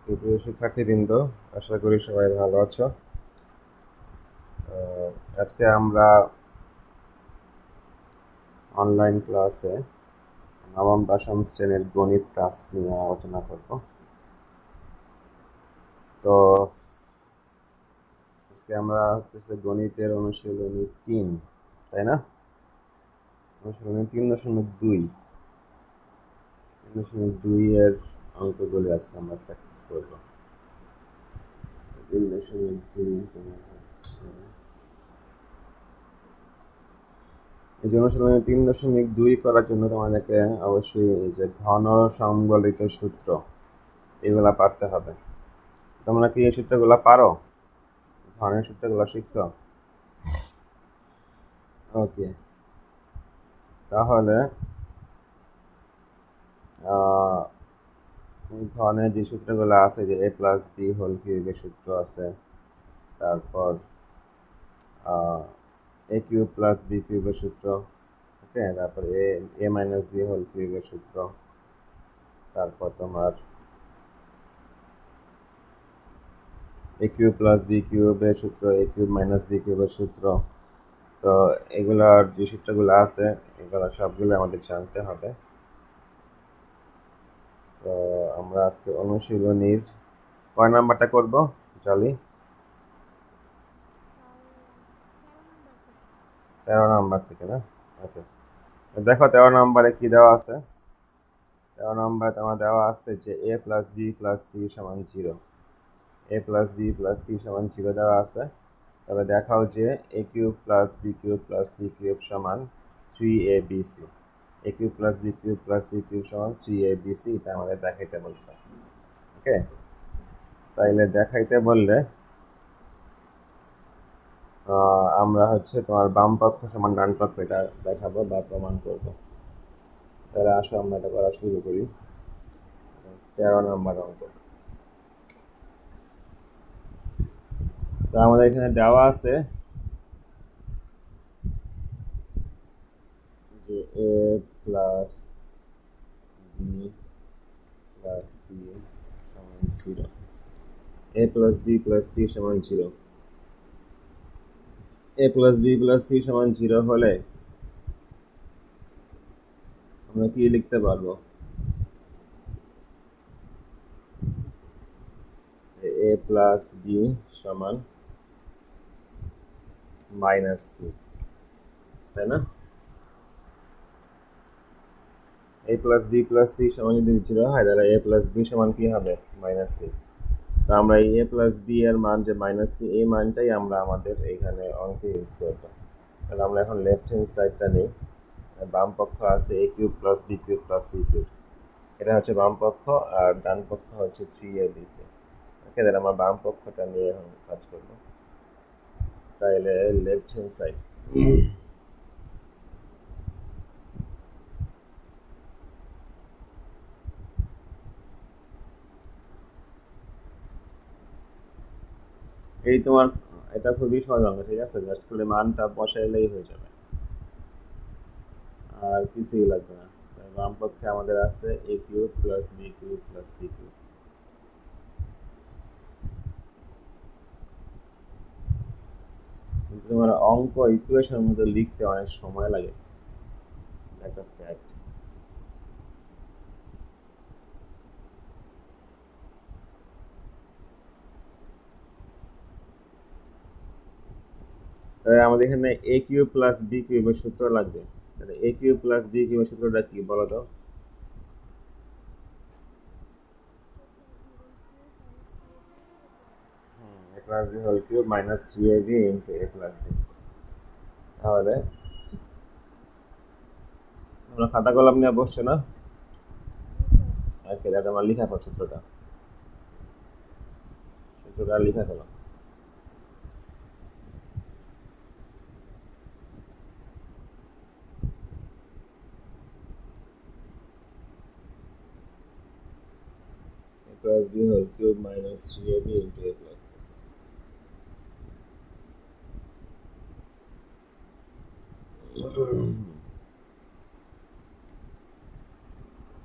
প্রিয় শিক্ষার্থীবৃন্দ, আশা করি সবাই ভালো আছো। আজকে আমরা অনলাইন ক্লাসে নবম দশম শ্রেণীর গণিত ক্লাস নিয়ে আলোচনা করব। তো আজকে আমরা গণিতের অনুশীলনী 3, তাই না? অনুশীলনী 3.2 এর অঙ্কগুলি আজকে আমরা প্র্যাকটিস করব। 3.2 এই যে অনুশীলনী 3.2 করার জন্য তোমাদেরকে অবশ্যই এই যে ঘন সংবলিত সূত্র এগুলা পারতে হবে। তোমরা কি এই সূত্রগুলা পারো? ঘনের সূত্রগুলো শিখছো? ওকে, তাহলে ঘনের যে সূত্রগুলো আছে, যে a প্লাস বি হোল কিউবের সূত্র আছে, তারপর এ কিউব প্লাস বি কিউবের সূত্র, ওকে, তারপর এ মাইনাস বি হোল কিউবের সূত্র, তারপর তোমার এ কিউব প্লাস বি কিউবের সূত্র, এ কিউব মাইনাস বি কিউবের সূত্র। তো এগুলার যে সূত্রগুলো আছে এগুলো সবগুলো আমাদের জানতে হবে। তো আমরা আজকে অনুশীলনীর কয় নাম্বারটা করব চলি? 13 নাম্বার থেকে না? ওকে, দেখো 13 নাম্বারে কি দেওয়া আছে। 13 নাম্বারে তোমার দেওয়া আছে যে a plus b plus c সমান 0। a plus b plus c সমান 0 দেওয়া আছে। তবে দেখাও যে a cube plus B cube plus C cube সমান 3abc। a cube plus B cube plus C cube সমান 3abc, এটা আমাদের দেখাইতে বলছে। ওকে, তাইলে দেখাইতে বললে আমরা তোমার বাম পক্ষ সমান ডান পক্ষ এটা দেখাবো বা প্রমাণ করবো। তাহলে আসো আমরা এটা করা শুরু করি। 13 নম্বর অঙ্ক। তো আমাদের এখানে দেওয়া আছে যে a plus b plus c সমান 0, a plus b plus c সমান 0। a plus b plus c সমান 0 হলে আমরা কি লিখতে পারবো? a প্লাস বি সমান মাইনাস সি, তাই না? a plus b plus c সমান যদি 0 হয় তাহলে a প্লাস বি সমান কি হবে? Minus c. তো আমরা এই a প্লাস বি এর মান যে মাইনাস সি, এই মানটাই আমরা আমাদের এইখানে অঙ্কে ইউজ করব। তাহলে আমরা এখন লেফট হ্যান্ড সাইডটা নিই। বাম পক্ষ আছে a cube plus B cube plus C cube, এটা হচ্ছে বাম পক্ষ, আর ডান পক্ষ হচ্ছে 3abc। ওকে, তাহলে আমরা বাম পক্ষটা নিয়ে এখন কাজ করব। তাহলে লেফট হ্যান্ড সাইড, এই তোমার এটা খুবই সহজ অঙ্ক, ঠিক আছে? জাস্ট করে মানটা বসাইলেই হয়ে যাবে, আর কিছুই লাগবে না। বাম পক্ষে আমাদের আছে a cube plus B cube plus C cube. কিন্তু তোমার অঙ্ক ইকুয়েশন মধ্যে লিখতে অনেক সময় লাগে, একটা ফ্যাক্ট। তাহলে আমাদের এখানে a কিউব প্লাস বি কিউবের সূত্র লাগবে। তাহলে a কিউব প্লাস বি কিউবের সূত্রটা কি বলো তো? a plus B whole cube minus 3ab into a plus b. তাহলে তোমরা খাতা কলম নিয়ে বসছো না? ওকে, তাহলে আমার লিখা পড় সূত্রটা লিখা ফেলো। a plus B whole cube minus 3ab into a plus B.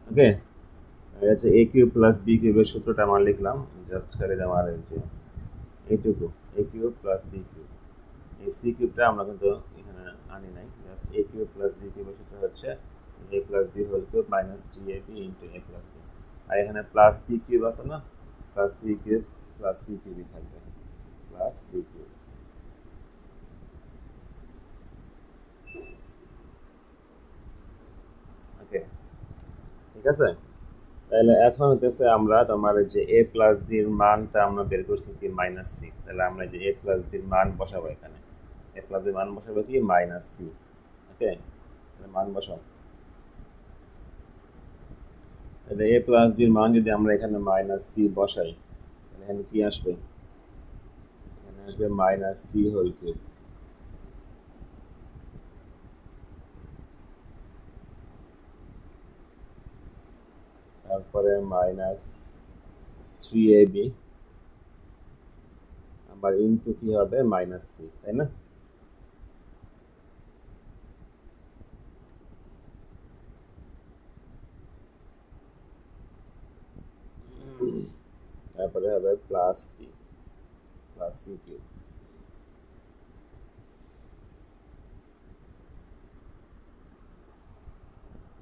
Okay, হচ্ছে এ কিউব প্লাস বি কিউবের সূত্রটা আমরা লিখলাম জাস্ট খালি আমার এই যে এইটুকু A cube plus B cube, এই সি কিউবটা আমরা কিন্তু এখানে আনি নাই, just A cube plus B কিউবের সূত্র হচ্ছে A plus B whole cube minus three A B into A plus B, আর এখানে প্লাস সি কিউব আছে না, প্লাস সি কিউবই থাকবে, প্লাস সি কিউব। ওকে, ঠিক আছে। তাহলে এখন হতেছে আমরা তোমার যে এ প্লাস বির মানটা আমরা বের করছি কি মাইনাস সি, তাহলে আমরা যে এ প্লাস বির মান বসাবো এখানে, এ প্লাস বির মান বসাবো কি মাইনাস সি। ওকে, মান বসাও। তাহলে এ প্লাস বির মান যদি আমরা এখানে মাইনাস সি বসাই তাহলে এখানে কি আসবে, এখানে আসবে মাইনাস সি হোল কিউব, তারপরে মাইনাস থ্রি এ বি, আবার ইন্টু কি হবে মাইনাস সি, তাই না? তারপরে হবে প্লাস সি কিউব।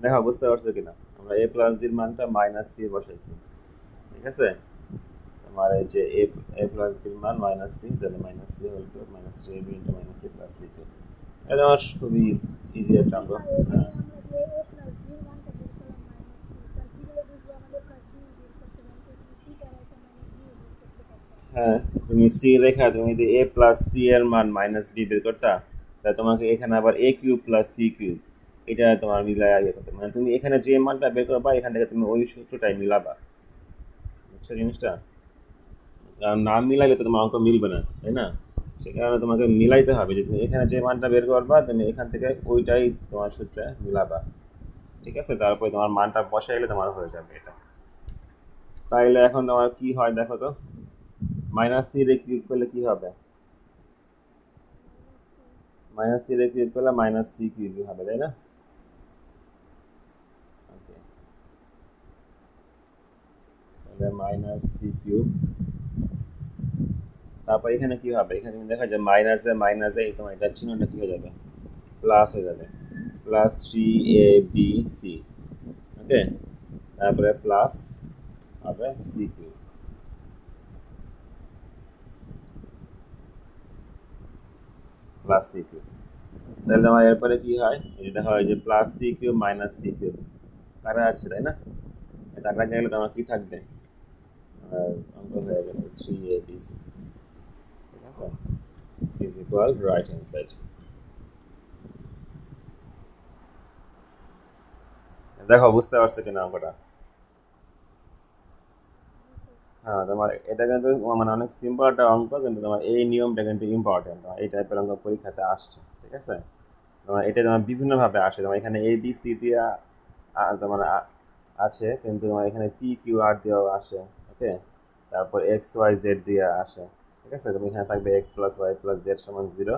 দেখো বুঝতে পারছো কিনা, আমরা এ প্লাস বির মানটা মাইনাস সি বসাইছি, ঠিক আছে। তোমার এই যে এ প্লাস বির মান মাইনাস সি, তাহলে minus C whole cube minus three এ B into minus C plus C cube. এটা আমার খুবই ইজি একটা অঙ্ক। হ্যাঁ, তুমি সি রেখা তুমি যদি এ প্লাস সি এর মান মাইনাস বি বের করতা, তাহলে তোমাকে এখানে আবার এ কিউব প্লাস সি কিউব এটা তোমার মিলাই আগে করতে, মানে তুমি এখানে যে মানটা বের করবা এখান থেকে তুমি ওই সূত্রটাই মিলাবা, বুঝছো জিনিসটা? কারণ না মিলাইলে তো তোমার অঙ্ক মিলবে না, তাই না? সে কারণে তোমাকে মিলাইতে হবে, যে তুমি এখানে যে মানটা বের করবা তুমি এখান থেকে ওইটাই তোমার সূত্রে মিলাবা, ঠিক আছে। তারপরে তোমার মানটা বসাইলে তোমার হয়ে যাবে এটা। তাইলে এখন তোমার কি হয় দেখো তো, মাইনাস সি রে কিউব করলে কি হবে, মাইনাস সি রে কিউব করলে মাইনাস সি কিউবই হবে, তাই না? ওকে, তাহলে মাইনাস সি কিউব, তারপর এখানে কি হবে, এখানে দেখা যায় মাইনাসে তোমার এটা চিহ্নটা কি হয়ে যাবে, প্লাস হয়ে যাবে, প্লাস থ্রি এ বি সি। ওকে, তারপরে প্লাস হবে c cube, plus C cube. তাহলে আমার এরপরে কি হয়, এই দেখা হয় যে plus C cube minus c cube কাটা যাচ্ছে, তাই না? কাটা গেলে তোমার কি থাকবে, আর অঙ্ক হয়ে গেছে থ্রি এ বি সি, ঠিক আছে, is equal right hand side. দেখো বুঝতে পারছো কিনা অঙ্কটা? হ্যাঁ, তোমার এটা কিন্তু মানে অনেক সিম্পল একটা অঙ্ক, কিন্তু তোমার এই নিয়মটা কিন্তু ইম্পর্টেন্ট, এই টাইপের অঙ্ক পরীক্ষাতে আসছে, ঠিক আছে। তোমার এটা তোমার বিভিন্নভাবে আসে, তোমার এখানে এ বি সি দিয়ে তোমার আছে, কিন্তু তোমার এখানে পি কিউ আর দিয়েও আসে। ওকে, তারপর এক্স ওয়াই জেড দিয়ে আসে, ঠিক আছে। তুমি এখানে থাকবে x plus y plus z সমান জিরো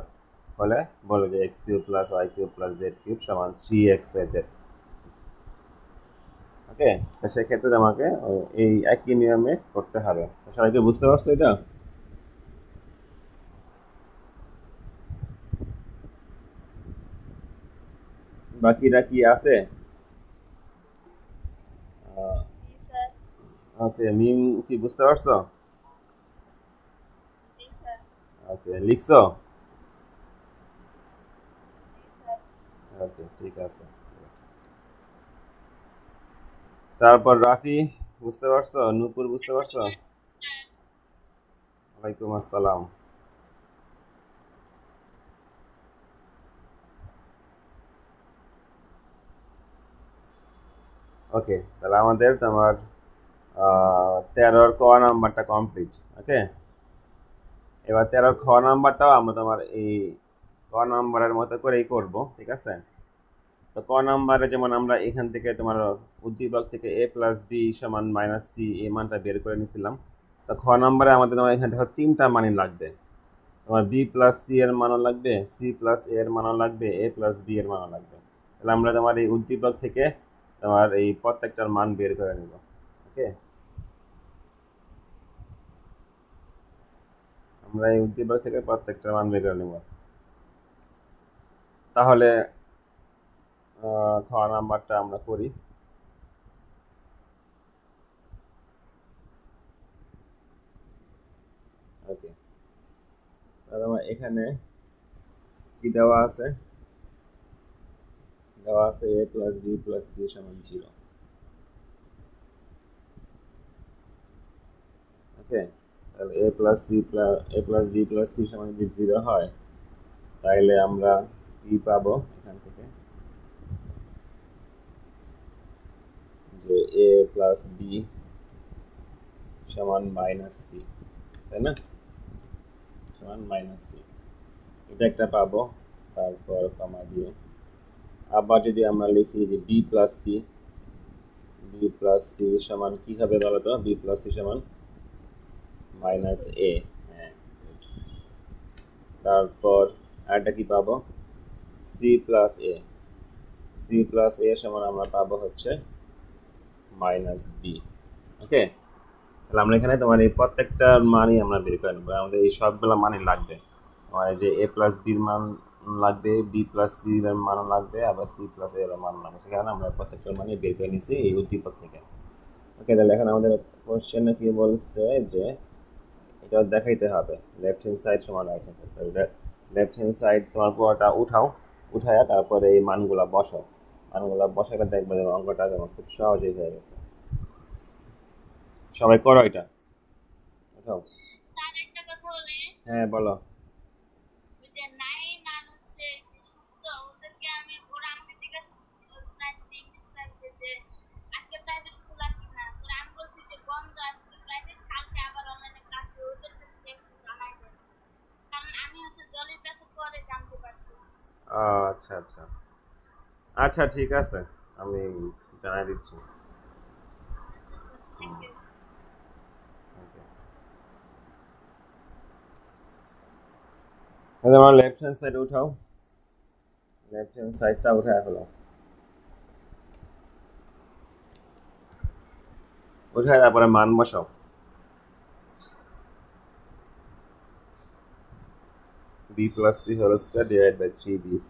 হলে বলো যে x cube plus y cube plus z cube সমান three x y z. Okay, তো সেক্ষেত্রে আমাকে এই একই নিয়মে করতে হবে। সবাইকে বুঝতে পারছো এটা? বাকিরা কি আছে? ওকে, মিম কি বুঝতে পারছো? ওকে, লিখছো? ওকে, ঠিক আছে। তারপর রাফি বুঝতে পারছো, নূপুর বুঝতে পারছো? ওয়ালাইকুম আসসালাম। ওকে, তাহলে আমাদের তোমার 13-র ক নাম্বারটা কমপ্লিট। ওকে, এবার 13-র খ নাম্বারটাও আমরা তোমার এই ক নাম্বারের মতো করেই করব, ঠিক আছে। তো ক নাম্বারে যেমন আমরা এখান থেকে তোমার উদ্দীপক থেকে এ প্লাস বি সমান মাইনাস সি এই মানটা বের করে নিয়েছিলাম। তো খ নাম্বারে আমাদের তোমার এখানে দেখো তিনটা মানই লাগবে, তোমার বি প্লাস সি এর মানও লাগবে, সি প্লাস এ এর মানও লাগবে, এ প্লাস বি এর মানও লাগবে। তাহলে আমরা তোমার এই উদ্দীপক থেকে তোমার এই প্রত্যেকটার মান বের করে নেব। ওকে, আমরা এই উদ্দীপক থেকে প্রত্যেকটা মান বের করে নেব। তাহলে খ নাম্বারটা আমরা করি। ওকে, তাহলে আমার এখানে কি দেওয়া আছে? দেওয়া আছে a plus b plus c সমান 0। ওকে, তাহলে a plus b plus c সমান যদি 0 হয়, তাহলে আমরা কি পাবো এখান থেকে? যে a প্লাস বি সমান মাইনাস সি, তাই না? সমান মাইনাস সি, এটা একটা পাবো। তারপর কমা দিয়ে আবার যদি আমরা লিখি যে বি প্লাস সি সমান কি হবে বলো তো? বি প্লাস সি সমান মাইনাস এ। হ্যাঁ, তারপর আরেকটা কি পাবো? সি প্লাস এ সমান আমরা পাবো হচ্ছে মাইনাস বি। ওকে, তাহলে আমরা এখানে তোমার এই প্রত্যেকটা মানই আমরা বের করে নেবো। আমাদের এই সবগুলো মানই লাগবে। আমার যে এ প্লাস বির মান লাগবে, বি প্লাস সির মান লাগবে, আবার সি প্লাস এর মান লাগবে। সেখানে আমরা প্রত্যেকটা মানই বের করে নিছি এই উদ্দীপক থেকে। ওকে, তাহলে এখন আমাদের কোশ্চেনে কি বলছে যে এটা দেখাইতে হবে লেফট হ্যান্ড সাইড সমান রাইট হ্যান্ড সাইড। তাহলে লেফট হ্যান্ড সাইড তোমার পুরোটা উঠায়া তারপরে এই মানগুলা বসাইলে দেখবে যে অঙ্কটা যেমন খুব সহজেই হয়ে গেছে। সবাই করো এটা, উঠাও। হ্যাঁ বলো। আচ্ছা আচ্ছা আচ্ছা, ঠিক আছে, আমি জানাই দিচ্ছি। তাহলে আমার লেফট হ্যান্ড সাইড উঠাও, লেফট হ্যান্ড সাইডটা উঠায় ফেলো। উঠায় তারপরে মান বসাও। B plus c whole square divide by 3bc।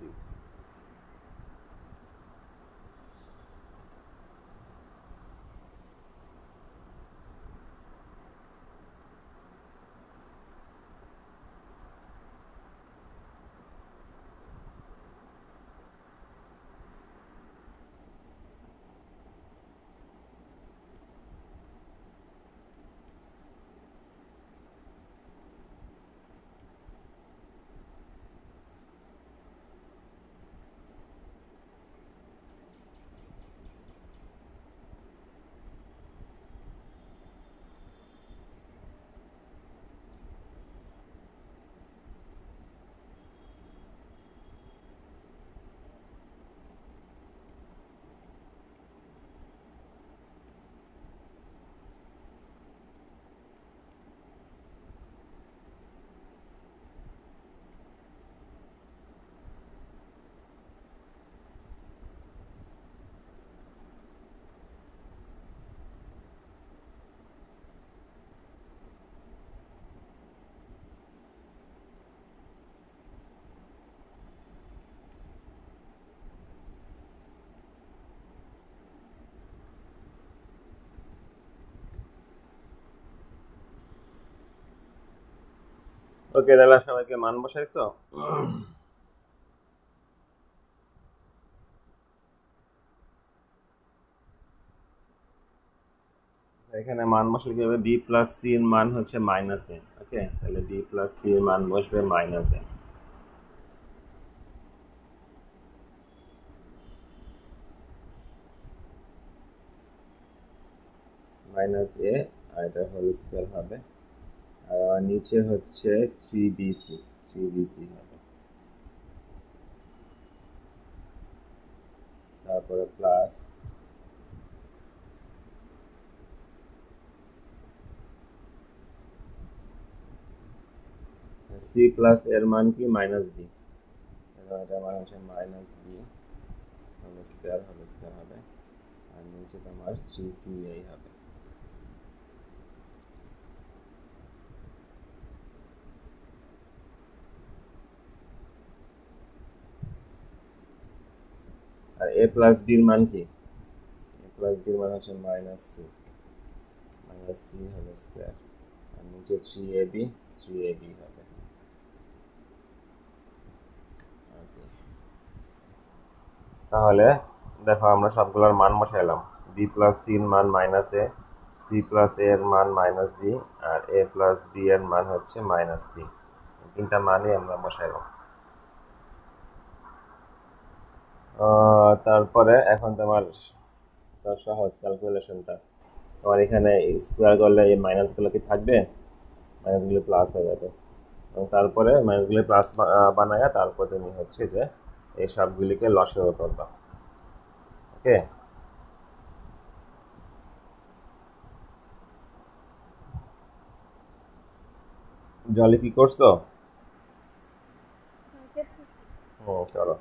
Okay, তাহলে সবাইকে মান বসাইছো? এখানে মান বসালে কি হবে? বি প্লাস সি এর মান হচ্ছে মাইনাস এ। ওকে, তাহলে বি প্লাস সি এর মান বসবে মাইনাস এ। মাইনাস এ, আর এটা হোল স্কয়ার হবে। আর নিচে হচ্ছে 3bc হবে। তারপরে প্লাস সি প্লাস এর মান কি? Minus b. এটা মান হচ্ছে মাইনাস বি হোল স্কয়ার হবে। আর নিচে তোমার 3ca হবে। এ প্লাস বির মান কি? এ প্লাস বির মান হচ্ছে মাইনাস সি হোল স্কোয়ার, আর নিচে 3ab হবে। তাহলে দেখো আমরা সবগুলোর মান বসাইলাম। বি প্লাস সির মান মাইনাস এ, সি প্লাস এ এর মান মাইনাস বি, আর এ প্লাস বি এর মান হচ্ছে মাইনাস সি। তিনটা মানই আমরা বসাইলাম। তারপরে এখন তোমার সহজ ক্যালকুলেশনটা, তোমার এখানে স্কোয়ার করলে এই মাইনাসগুলো কি থাকবে? মাইনাসগুলো প্লাস হয়ে যাবে, এবং তারপরে মাইনাসগুলো প্লাস বানায়া তারপর তুমি হচ্ছে যে এই সবগুলিকে লসাগু করবা। ওকে, জলে কি করছো? চলো,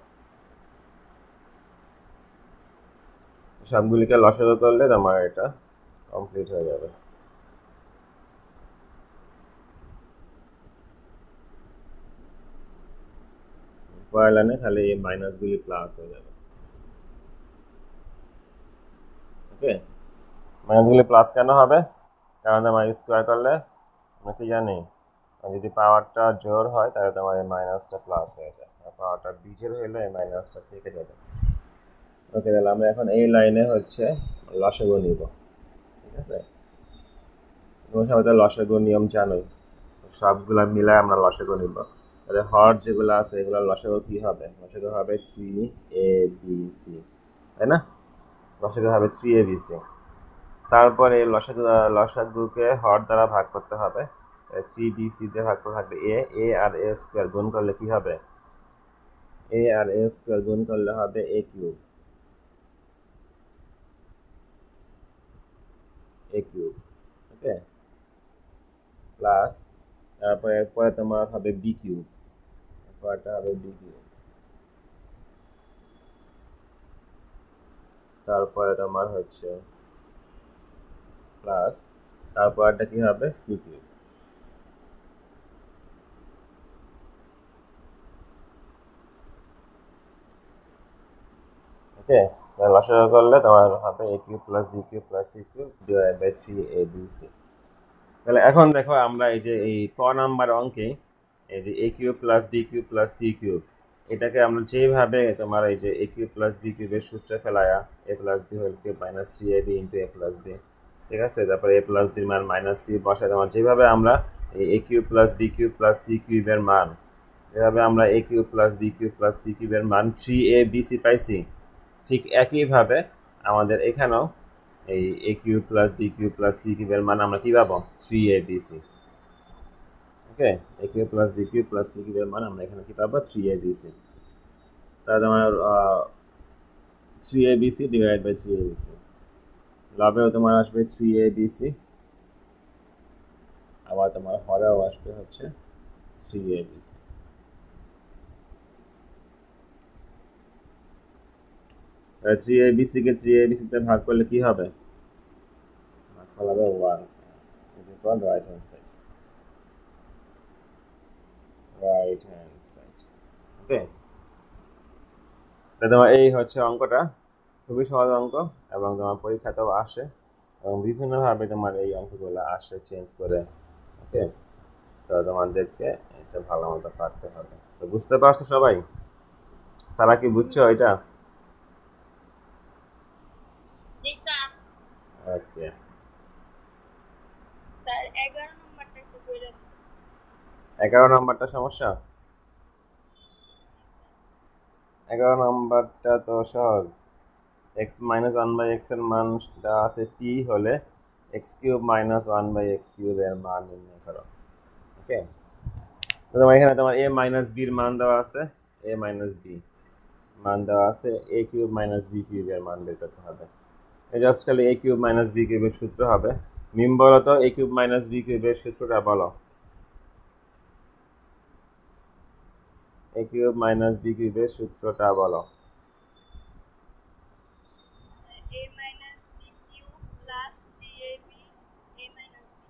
সবগুলিকে লসাগু করলে তোমার এটা কমপ্লিট হয়ে যাবে। পরের লাইনে খালি এই মাইনাসগুলি প্লাস হয়ে যাবে। ওকে, মাইনাসগুলি প্লাস কেন হবে? কারণ তোমার স্কোয়ার করলে আমরা কি জানি, যদি পাওয়ারটা জোর হয় তাহলে তোমার এই মাইনাসটা প্লাস হয়ে যায়, আর পাওয়ারটা বিজোর হলে এই মাইনাসটা থেকে যাবে। ওকে, তাহলে আমরা এখন এই লাইনে হচ্ছে লসাগু নিব। ঠিক আছে, তোমার সবাই তো লসাগু নিয়ম জানোই, সবগুলা মিলায় আমরা লসাগু নিব। তাহলে হর যেগুলো আছে এগুলোর লসাগু কি হবে? লসাগু হবে 3abc, তাই না? লসাগু হবে 3abc। তারপরে লসাগুকে হর দ্বারা ভাগ করতে হবে, 3bc দিয়ে ভাগ করে থাকবে এ আর এ স্কোয়ার গুণ করলে কি হবে? এ আর এ স্কোয়ার গুণ করলে হবে এ কিউব, ওকে, প্লাস তারপরে এরপরে তোমার হবে বি কিউব, পরেরটা হবে বি কিউব, তারপরে তোমার হচ্ছে প্লাস, তারপরটা কি হবে? C cube. ওকে, লসাগু করলে তোমার হবে A cube plus B cube plus C cube divide by 3abc। তাহলে এখন দেখো আমরা এই যে এই ক নাম্বার অঙ্কে এই যে A cube plus B cube plus C cube, এটাকে আমরা যেভাবে তোমার এই যে এ কিউব প্লাস বি কিউবের সূত্রে ফেলায়া A plus B whole cube minus 3ab into A plus B, ঠিক আছে, তারপরে এ প্লাস বির মান মাইনাস সি বসায় তোমার যেভাবে আমরা এই A cube plus B cube plus C কিউবের মান, যেভাবে আমরা A cube plus B cube plus C কিউবের মান 3abc পাইছি, ঠিক একইভাবে আমাদের এখানেও এই A cube plus B cube plus C কিউবের মান আমরা কি পাবো? 3abc। Okay, A cube plus B cube plus C কিউবের মান আমরা এখানে কি পাবো? 3abc। তাহলে তোমার 3abc ডিভাইড বাই 3abc, লাভেও তোমার আসবে 3abc, আবার তোমার হরেও আসবে হচ্ছে 3abc। 3abc কে 3abc তে ভাগ করলে কি হবে? ভাগফল হবে 1 is equal right hand side, okay. তোমার এই হচ্ছে অঙ্কটা, খুবই সহজ অঙ্ক, এবং তোমার পরীক্ষাতেও আসে, এবং বিভিন্নভাবে তোমার এই অঙ্কগুলো আসে চেঞ্জ করে। ওকে, তো তোমাদেরকে এটা ভালো মতো পারতে হবে। তো বুঝতে পারছো সবাই? সারা কি বুঝছো এটা? ওকে, 11 নম্বরটা সমস্যা। 11 নম্বরটা তো সহজ। এক্স মাইনাস 1/x এর মান দেওয়া আছে পি হলে x cube minus 1/x cube এর মান নির্ণয় করো। ওকে, তো তোমার এখানে তোমার এ মাইনাস বির মান দেওয়া আছে, এ মাইনাস বি মান দেওয়া আছে, এ কিউব মাইনাস বি কিউব এর মান বের করতে হবে। এই জাস্ট খালি এ কিউব মাইনাস বি কিউবের সূত্র হবে। মিম বলো তো, এ কিউব মাইনাস বি কিউবের সূত্রটা বলো। এ কিউব মাইনাস বি কিউবের সূত্রটা বলো।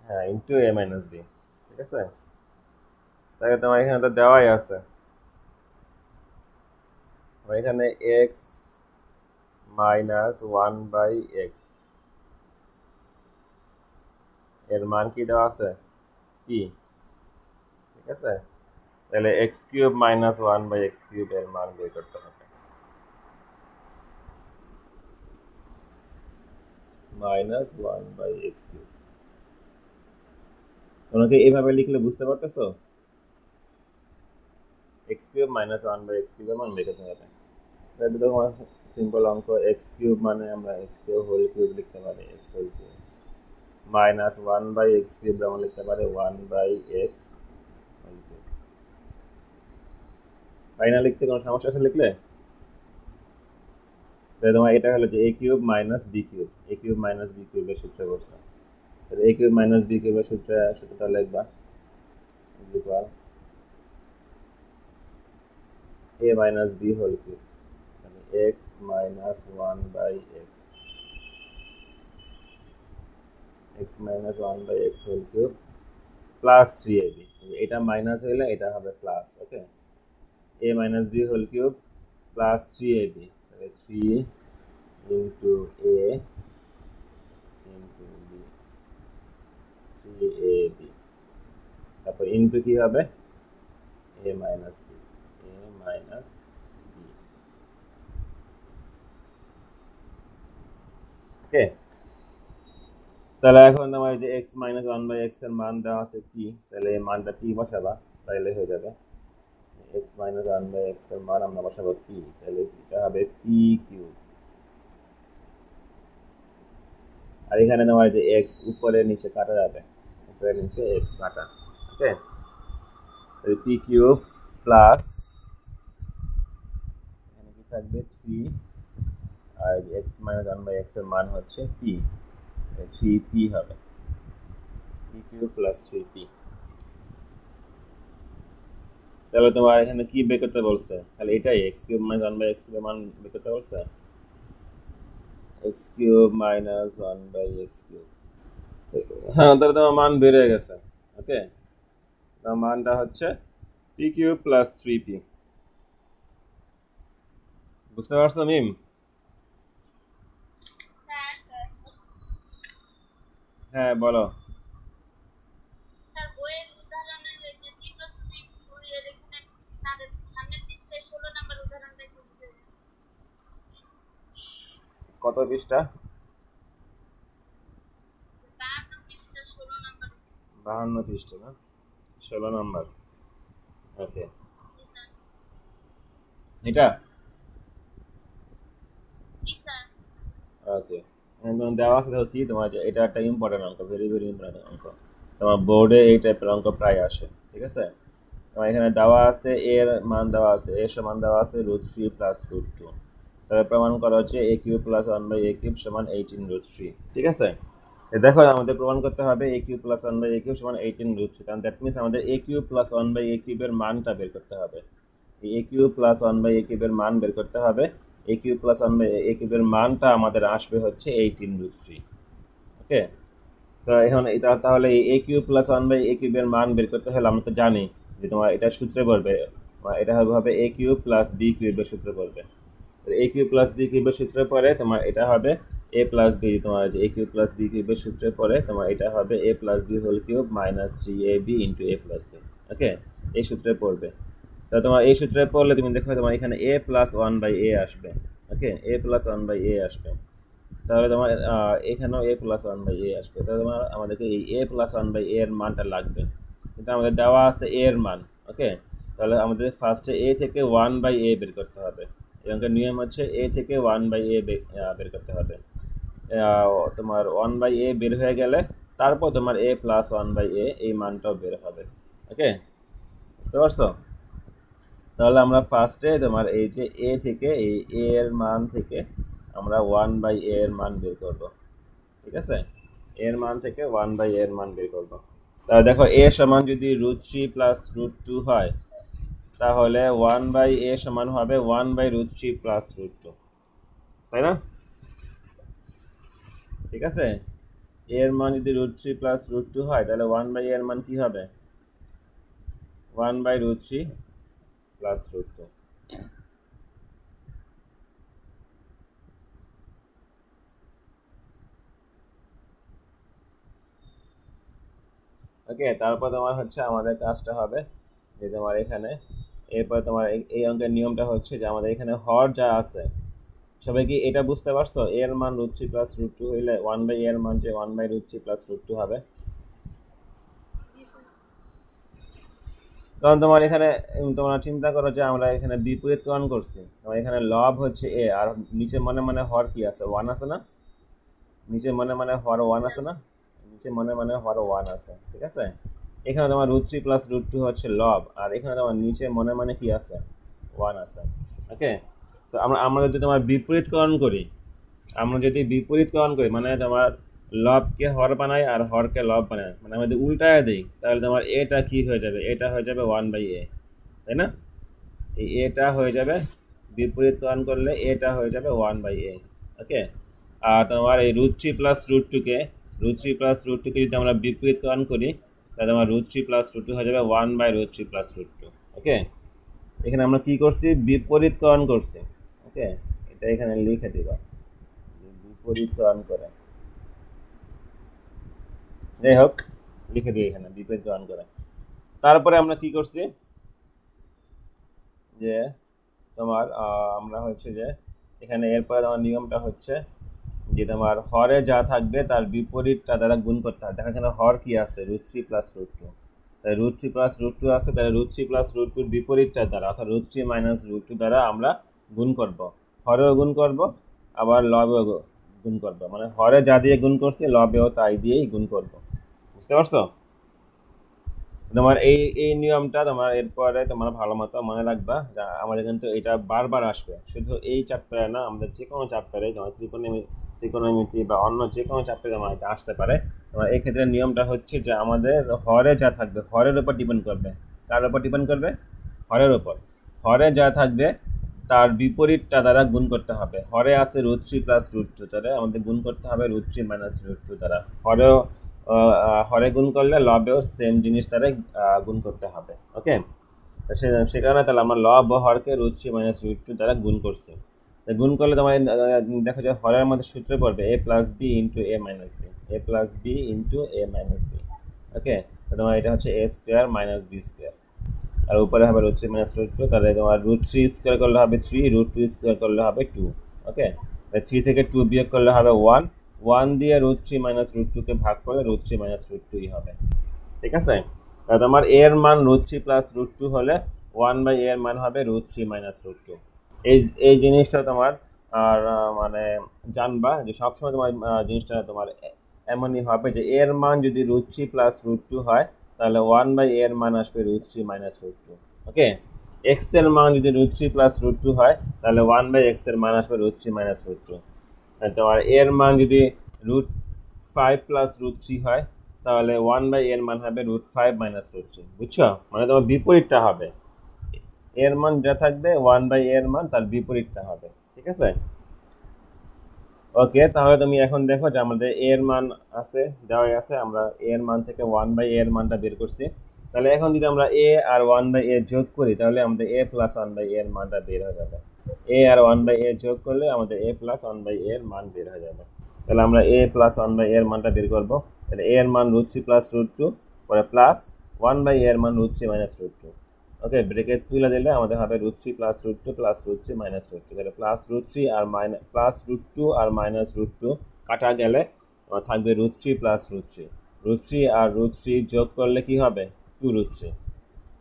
হ্যাঁ, ইন্টু এ মাইনাস বি, ঠিক আছে। তাহলে তোমার এখানে তো দেওয়াই আছে, এখানে এক্স মাইনাস 1/x এর মান কি দেওয়া আছে কি ঠিক আছে তাহলে x³ মাইনাস 1/x³ এর মান বের করতে হবে মাইনাস 1/x³ তোমরা কি এইভাবে লিখলে বুঝতে পারতেছো x³ মাইনাস 1/x³ এর মান বের করতে হবে তাহলে তোমার সিম্পল অঙ্ক x³ মানে আমরা x³ হোল কিউব লিখতে পারি x whole cube minus 1/x³ আমরা লিখতে পারি 1/x হোল কিউব তাই না লিখতে কোনো সমস্যা আছে লিখলে তাহলে তোমার এটা হলো যে a³ minus b³ a³ minus b³ এর সূত্র করছে তাহলে a³ মাইনাস b³ এর সূত্রটা লিখবা equal a minus b whole cube মানে x minus 1/x x minus 1/x whole cube plus 3ab এটা মাইনাস হলে এটা হবে plus okay a minus b whole cube plus 3ab তাহলে 3 into a into b 3ab তারপর into কি হবে a minus b a minus b ওকে তাহলে এখন তোমার যে x মাইনাস 1/x এর মান দেওয়া আছে কি তাহলে এই মানটা কি বসাবা তাহলে হয়ে যাবে x মাইনাস 1/x এর মান আমরা বসাবো p তাহলে এটা হবে p³ আর এখানে তোমার যে x উপরে নিচে কাটা যাবে উপরে নিচে x কাটা ওকে তাহলে p³ প্লাস এখানে কি থাকবে 3 আর x মাইনাস 1/x এর মান হচ্ছে p 3p হবে p³ প্লাস 3p তাহলে তোমার এখানে কি বের করতে বলছে তাহলে এটাই x³ মাইনাস 1/x³ এর মান বের করতে বলছে x³ মাইনাস 1/x³ হ্যাঁ তাহলে তোমার মান বেড়ে গেছে ওকে তার মানটা হচ্ছে p³ প্লাস 3p বুঝতে পারছো মিম হ্যাঁ বলো কত পৃষ্ঠা 52 পৃষ্ঠা না 16 নাম্বার ওকে এটা ওকে তোমার দেওয়া আছে ধরো কি তোমার এটা একটা ইম্পর্টেন্ট অঙ্ক ভেরি ভেরি ইম্পর্টেন্ট অঙ্ক তোমার বোর্ডে এই টাইপের অঙ্ক প্রায় আসে ঠিক আছে তোমার এখানে দেওয়া আছে এর মান দেওয়া আছে এর সমান দেওয়া আছে √3 প্লাস √2 তাহলে প্রমাণ করা হচ্ছে a³ প্লাস 1/a³ সমান 18√3 ঠিক আছে দেখো আমাদের প্রমাণ করতে হবে a³ প্লাস 1/a³ সমান 18√3 কারণ দ্যাট মিনস আমাদের a³ প্লাস 1/a³ এর মানটা বের করতে হবে এই a³ প্লাস 1/a³ এর মান বের করতে হবে a³ প্লাস 1/a³ এর মানটা আমাদের আসবে হচ্ছে 18√3 ওকে তো এখন এটা তাহলে এই a³ প্লাস 1/a³ এর মান বের করতে হলে আমরা তো জানি যে তোমার এটা সূত্রে পড়বে এটা হবে a³ প্লাস b³ এর সূত্রে পড়বে a³ প্লাস b³ এর সূত্রে পড়ে তোমার এটা হবে a প্লাস b তোমার যে a³ প্লাস b³ এর সূত্রে পড়ে তোমার এটা হবে a plus b whole cube minus 3ab into a plus b okay এই সূত্রে পড়বে তো তোমার এই সূত্রে পড়লে তুমি দেখো তোমার এখানে a প্লাস 1/a আসবে ওকে a প্লাস 1/a আসবে তাহলে তোমার এখানেও a প্লাস 1/a আসবে তাহলে তোমার আমাদেরকে এই a প্লাস 1/a এর মানটা লাগবে কিন্তু আমাদের দেওয়া আছে a এর মান ওকে তাহলে আমাদের ফার্স্টে a থেকে 1/a বের করতে হবে এখানকার নিয়ম হচ্ছে a থেকে 1/a বের করতে হবে তোমার 1/a বের হয়ে গেলে তারপর তোমার a প্লাস 1/a এই মানটাও বের হবে ওকে বুঝতে পারছো তাহলে আমরা ফার্স্টে তোমার এই যে a থেকে এই a এর মান থেকে আমরা 1/a এর মান বের করব ঠিক আছে এর মান থেকে 1/a এর মান বের করব তাহলে দেখো a সমান যদি √3 প্লাস √2 হয় তাহলে 1/a সমান হবে 1/√3 প্লাস √2 তাই না ঠিক আছে এর মান যদি √3 প্লাস √2 হয় তাহলে 1/a এর মান কি হবে 1/√3 প্লাস √2 ওকে, তারপর তোমার হচ্ছে আমাদের কাজটা হবে যে তোমার এখানে এরপর তোমার এই অঙ্কের নিয়মটা হচ্ছে যে আমাদের এখানে হর যা আছে, সবাই কি এটা বুঝতে পারছো? এর মান √3 প্লাস √2 হইলে 1/a এর মান যে 1/√3 প্লাস √2 হবে। কারণ তোমার এখানে তোমরা চিন্তা করো যে আমরা এখানে বিপরীতকরণ করছি, তোমার এখানে লব হচ্ছে a আর নিচে মনে মনে হর কি আছে, 1 আছে না? নিচে মনে মনে হর 1 আছে না? নিচে মনে মনে হর 1 আছে, ঠিক আছে। এখানে তোমার √3 প্লাস √2 হচ্ছে লব, আর এখানে তোমার নিচে মনে মনে কি আছে, 1 আছে। ওকে, তো আমরা যদি তোমার বিপরীতকরণ করি, মানে তোমার লবকে হর বানাই আর হরকে লব বানাই, মানে আমরা যদি উল্টায় দিই তাহলে তোমার এটা কি হয়ে যাবে, এটা হয়ে যাবে 1/a, তাই না? এই এটা হয়ে যাবে, বিপরীতকরণ করলে এটা হয়ে যাবে 1/a। ওকে, আর তোমার এই √3 প্লাস √2কে যদি আমরা বিপরীতকরণ করি তাহলে তোমার √3 প্লাস √2 হয়ে যাবে 1/√3 প্লাস √2। ওকে, এখানে আমরা কি করছি, বিপরীতকরণ করছি। ওকে, এটা এখানে লিখে দিবা, বিপরীতকরণ করে, যাই হোক লিখে দিই এখানে বিপরীতকরণ করে। তারপরে আমরা কি করছি যে তোমার আমরা হচ্ছে যে এখানে এরপরে তোমার নিয়মটা হচ্ছে যে তোমার হরে যা থাকবে তার বিপরীতটা দ্বারা গুণ করতে হয়। দেখা এখানে হর কি আছে, √3 প্লাস √2, তাই √3 প্লাস √2 আছে, তাহলে √3 প্লাস √2 বিপরীতটা দ্বারা অর্থাৎ √3 মাইনাস √2 দ্বারা আমরা গুণ করব, হরেও গুণ করব আবার লবেও গুণ করব, মানে হরে যা দিয়ে গুণ করছি লবেও তাই দিয়েই গুণ করব। বুঝতে পারছো? তোমার এই নিয়মটা তোমার এরপরে তোমার ভালো মতো মনে রাখবা, আমাদের কিন্তু এটা বারবার আসবে, শুধু এই চ্যাপ্টারে না, আমাদের যে কোনো চ্যাপ্টারে তোমার ত্রিকোণমিতি বা অন্য যে কোনো চ্যাপ্টারে তোমার এটা আসতে পারে। তোমার এই ক্ষেত্রে নিয়মটা হচ্ছে যে আমাদের হরে যা থাকবে হরের উপর ডিপেন্ড করবে। কার উপর ডিপেন্ড করবে? হরের উপর। হরে যা থাকবে তার বিপরীতটা দ্বারা গুণ করতে হবে। হরে আছে √3 প্লাস √2, তাহলে আমাদের গুণ করতে হবে √3 মাইনাস √2 দ্বারা। হরে গুণ করলে লবেও সেম জিনিস দ্বারা গুণ করতে হবে। ওকে, সে কারণে তাহলে আমরা লব ও হরকে √3 মাইনাস √2 দ্বারা গুণ করছি। গুণ করলে তোমার দেখো যে হরের মধ্যে সূত্রে পড়বে a plus B into a minus B, a plus B into a minus B. Okay, তোমার এটা হচ্ছে a square minus B square, আর উপরে হবে √3 মাইনাস √2, তাহলে তোমার √3 স্কোয়ার করলে হবে 3, √2 স্কোয়ার করলে হবে 2। ওকে, 3 থেকে 2 বিয়োগ করলে হবে 1, 1 দিয়ে √3 মাইনাস √2কে ভাগ করলে √3 মাইনাস √2ই হবে। ঠিক আছে, তাহলে তোমার a এর মান √3 প্লাস √2 হলে 1/a এর মান হবে √3 মাইনাস √2। এই জিনিসটা তোমার আর মানে জানবা যে সবসময় তোমার জিনিসটা তোমার এমনই হবে যে এর মান যদি √3 প্লাস √2 হয় তাহলে 1/a এর মান আসবে √3 মাইনাস √2। ওকে, x এর মান যদি √3 প্লাস √2 হয় তাহলে 1/x এর মান আসবে √3 মাইনাস √2। তোমার এর মান যদি √5 প্লাস √3 হয় তাহলে 1/a এর মান হবে √5 মাইনাস √3। বুঝছো? মানে তোমার বিপরীতটা হবে, এর মান যা থাকবে 1/a এর মান তার বিপরীতটা হবে। ঠিক আছে, ওকে, তাহলে তুমি এখন দেখো যে আমাদের a এর মান আছে দেওয়াই আছে, আমরা a এর মান থেকে 1/a এর মানটা বের করছি। তাহলে এখন যদি আমরা a আর 1/a যোগ করি তাহলে আমাদের a প্লাস 1/a এর মানটা বের হয়ে যাবে। a আর 1/a যোগ করলে আমাদের a প্লাস 1/a এর মান বের হয়ে যাবে। তাহলে আমরা a প্লাস 1/a এর মানটা বের করবো। তাহলে a এর মান √3 প্লাস √2 পরে প্লাস 1/a এর মান √3 মাইনাস √2। ওকে, ব্রেকেট তুলে দিলে আমাদের হবে √3 প্লাস √2 প্লাস √3 মাইনাস √2। তাহলে প্লাস √3 আর প্লাস √2 আর মাইনাস √2 কাটা গেলে থাকবে √3 প্লাস √3। √3 আর √3 যোগ করলে কি হবে? 2√3।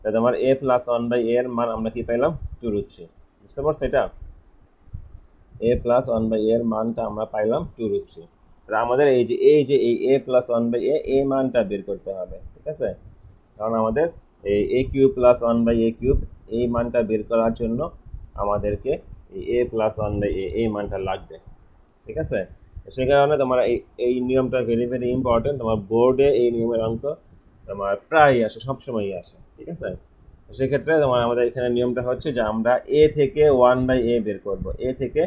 তাহলে আমার a প্লাস 1/a এর মান আমরা কি পাইলাম? 2√3। বুঝতে পারছো এটা? a প্লাস 1/a এর মানটা আমরা পাইলাম 2√3। তাহলে আমাদের এই a প্লাস 1/a এই মানটা বের করতে হবে। ঠিক আছে, কারণ আমাদের এই a cube plus 1/a cube এই মানটা বের করার জন্য আমাদেরকে এই a প্লাস 1/a এই মানটা লাগবে। ঠিক আছে, সে কারণে তোমার এই নিয়মটা ভেরি ভেরি ইম্পর্টেন্ট। তোমার বোর্ডে এই নিয়মের অঙ্ক তোমার প্রায় আসে, সবসময়ই আসে। ঠিক আছে, সেক্ষেত্রে তোমার আমাদের এখানে নিয়মটা হচ্ছে যে আমরা a থেকে 1/a বের করব, a থেকে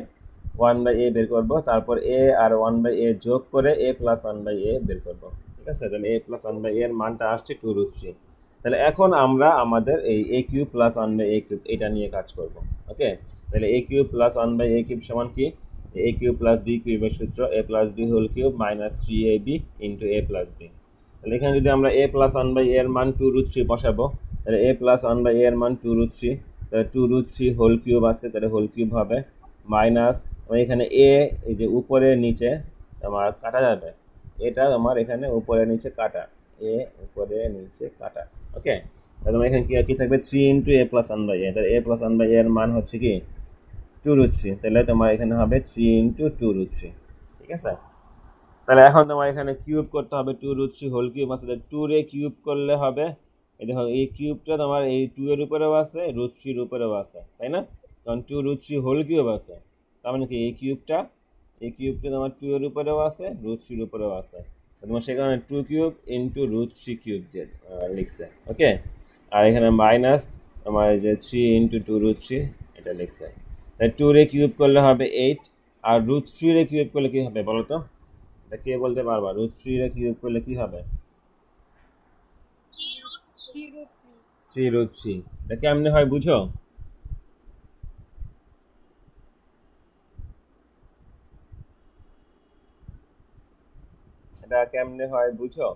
1/a বের করব, তারপর a আর 1/a যোগ করে a প্লাস 1/a বের করব। ঠিক আছে, তাহলে a প্লাস 1/a এর মানটা আসছে 2√3। তাহলে এখন আমরা আমাদের এই a cube plus 1/a cube এটা নিয়ে কাজ করব। ওকে, তাহলে a cube plus 1/a cube সমান কি? a কিউব প্লাস b কিউবের সূত্র a plus b whole cube minus 3ab into a plus b। তাহলে এখানে যদি আমরা a প্লাস 1/a এর মান 2√3 বসাবো, তাহলে a প্লাস 1/a এর মান 2√3, তাহলে 2√3 হোল কিউব আসছে, তাহলে হোল কিউব হবে মাইনাস এখানে a এই যে উপরে নিচে আমার কাটা যাবে, এটা আমার এখানে উপরে নিচে কাটা, a উপরে নিচে কাটা। ওকে, তাহলে তোমার এখানে কি থাকবে 3 ইন্টু a প্লাস 1/a, তাহলে a প্লাস 1/a এর মান হচ্ছে কি 2√3, তাহলে তোমার এখানে হবে 3 ইন্টু 2√3। ঠিক আছে, তাহলে এখন তোমার এখানে কিউব করতে হবে 2√3 হোল কিউব আছে, 2 রে কিউব করলে হবে এই দেখো এই কিউবটা তোমার এই 2 এর উপরেও আছে √3 এর উপরেও আছে, তাই না? কারণ 2√3 হোল কিউব আছে, তার মানে কি এই কিউবটা তোমার 2 এর উপরেও আছে √3 এর উপরেও আছে, তোমার সেখানে 2 কিউব ইন্টু √3 কিউব দিয়ে লিখছে। ওকে, আর এখানে মাইনাস তোমার যে 3 ইন্টু 2√3 এটা লিখছে। তাই 2 রে কিউব করলে হবে 8, আর √3 রে কিউব করলে কি হবে বলো তো? কে বলতে পারবা √3 রে কিউব করলে কি হবে? 3√3। এটা কেমনে হয় বুঝো? এটা কেমনে হয় বুঝো?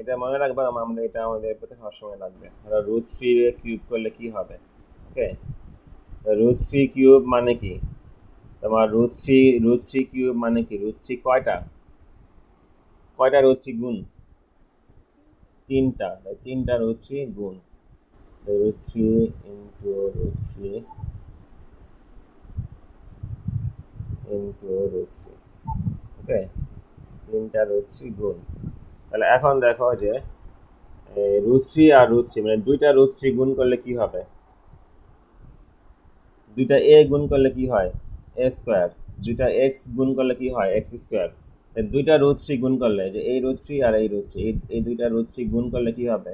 এটা মনে রাখবা, আমরা এটা আমাদের প্রত্যেক সময় লাগবে। √3 রে কিউব করলে কি হবে? ওকে, √3 কিউব মানে কি তোমার √3 কিউব মানে কি √3 কয়টা √3 গুণ 3টা, তাই 3টা √3 গুণ √3 ইন্টু √3 ইন্টু √3। ওকে, 3টা √3 গুণ, তাহলে এখন দেখো যে √3 আর √3 মানে 2টা √3 গুণ করলে কি হবে? 2টা a গুণ করলে কি হয় a স্কয়ার, 2টা x গুণ করলে কি হয় x স্কয়ার। 2টা √3 গুণ করলে যে এই √3 আর এই √3 এই 2টা √3 গুণ করলে কি হবে?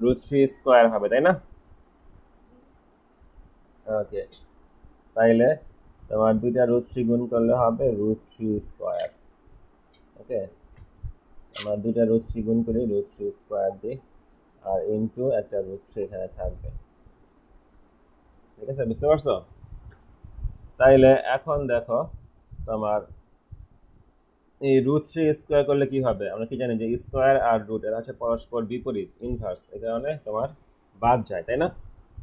√3 স্কয়ার হবে, তাই না? ওকে, তাইলে তোমার 2টা √3 গুণ করলে হবে √3 স্কয়ার। ওকে, আমরা 2টা √3 গুণ করি √3 স্কয়ার দিই, আর ইনটু একটা √3 এখানে থাকবে। ঠিক আছে, বুঝতে পারছো? তাইলে এখন দেখো তোমার এই √3 স্কয়ার করলে কি হবে? আমরা কি জানি যে স্কয়ার আর রুট এরা হচ্ছে পরস্পর বিপরীত, ইনভার্স, এই কারণে তোমার বাদ যায়, তাই না?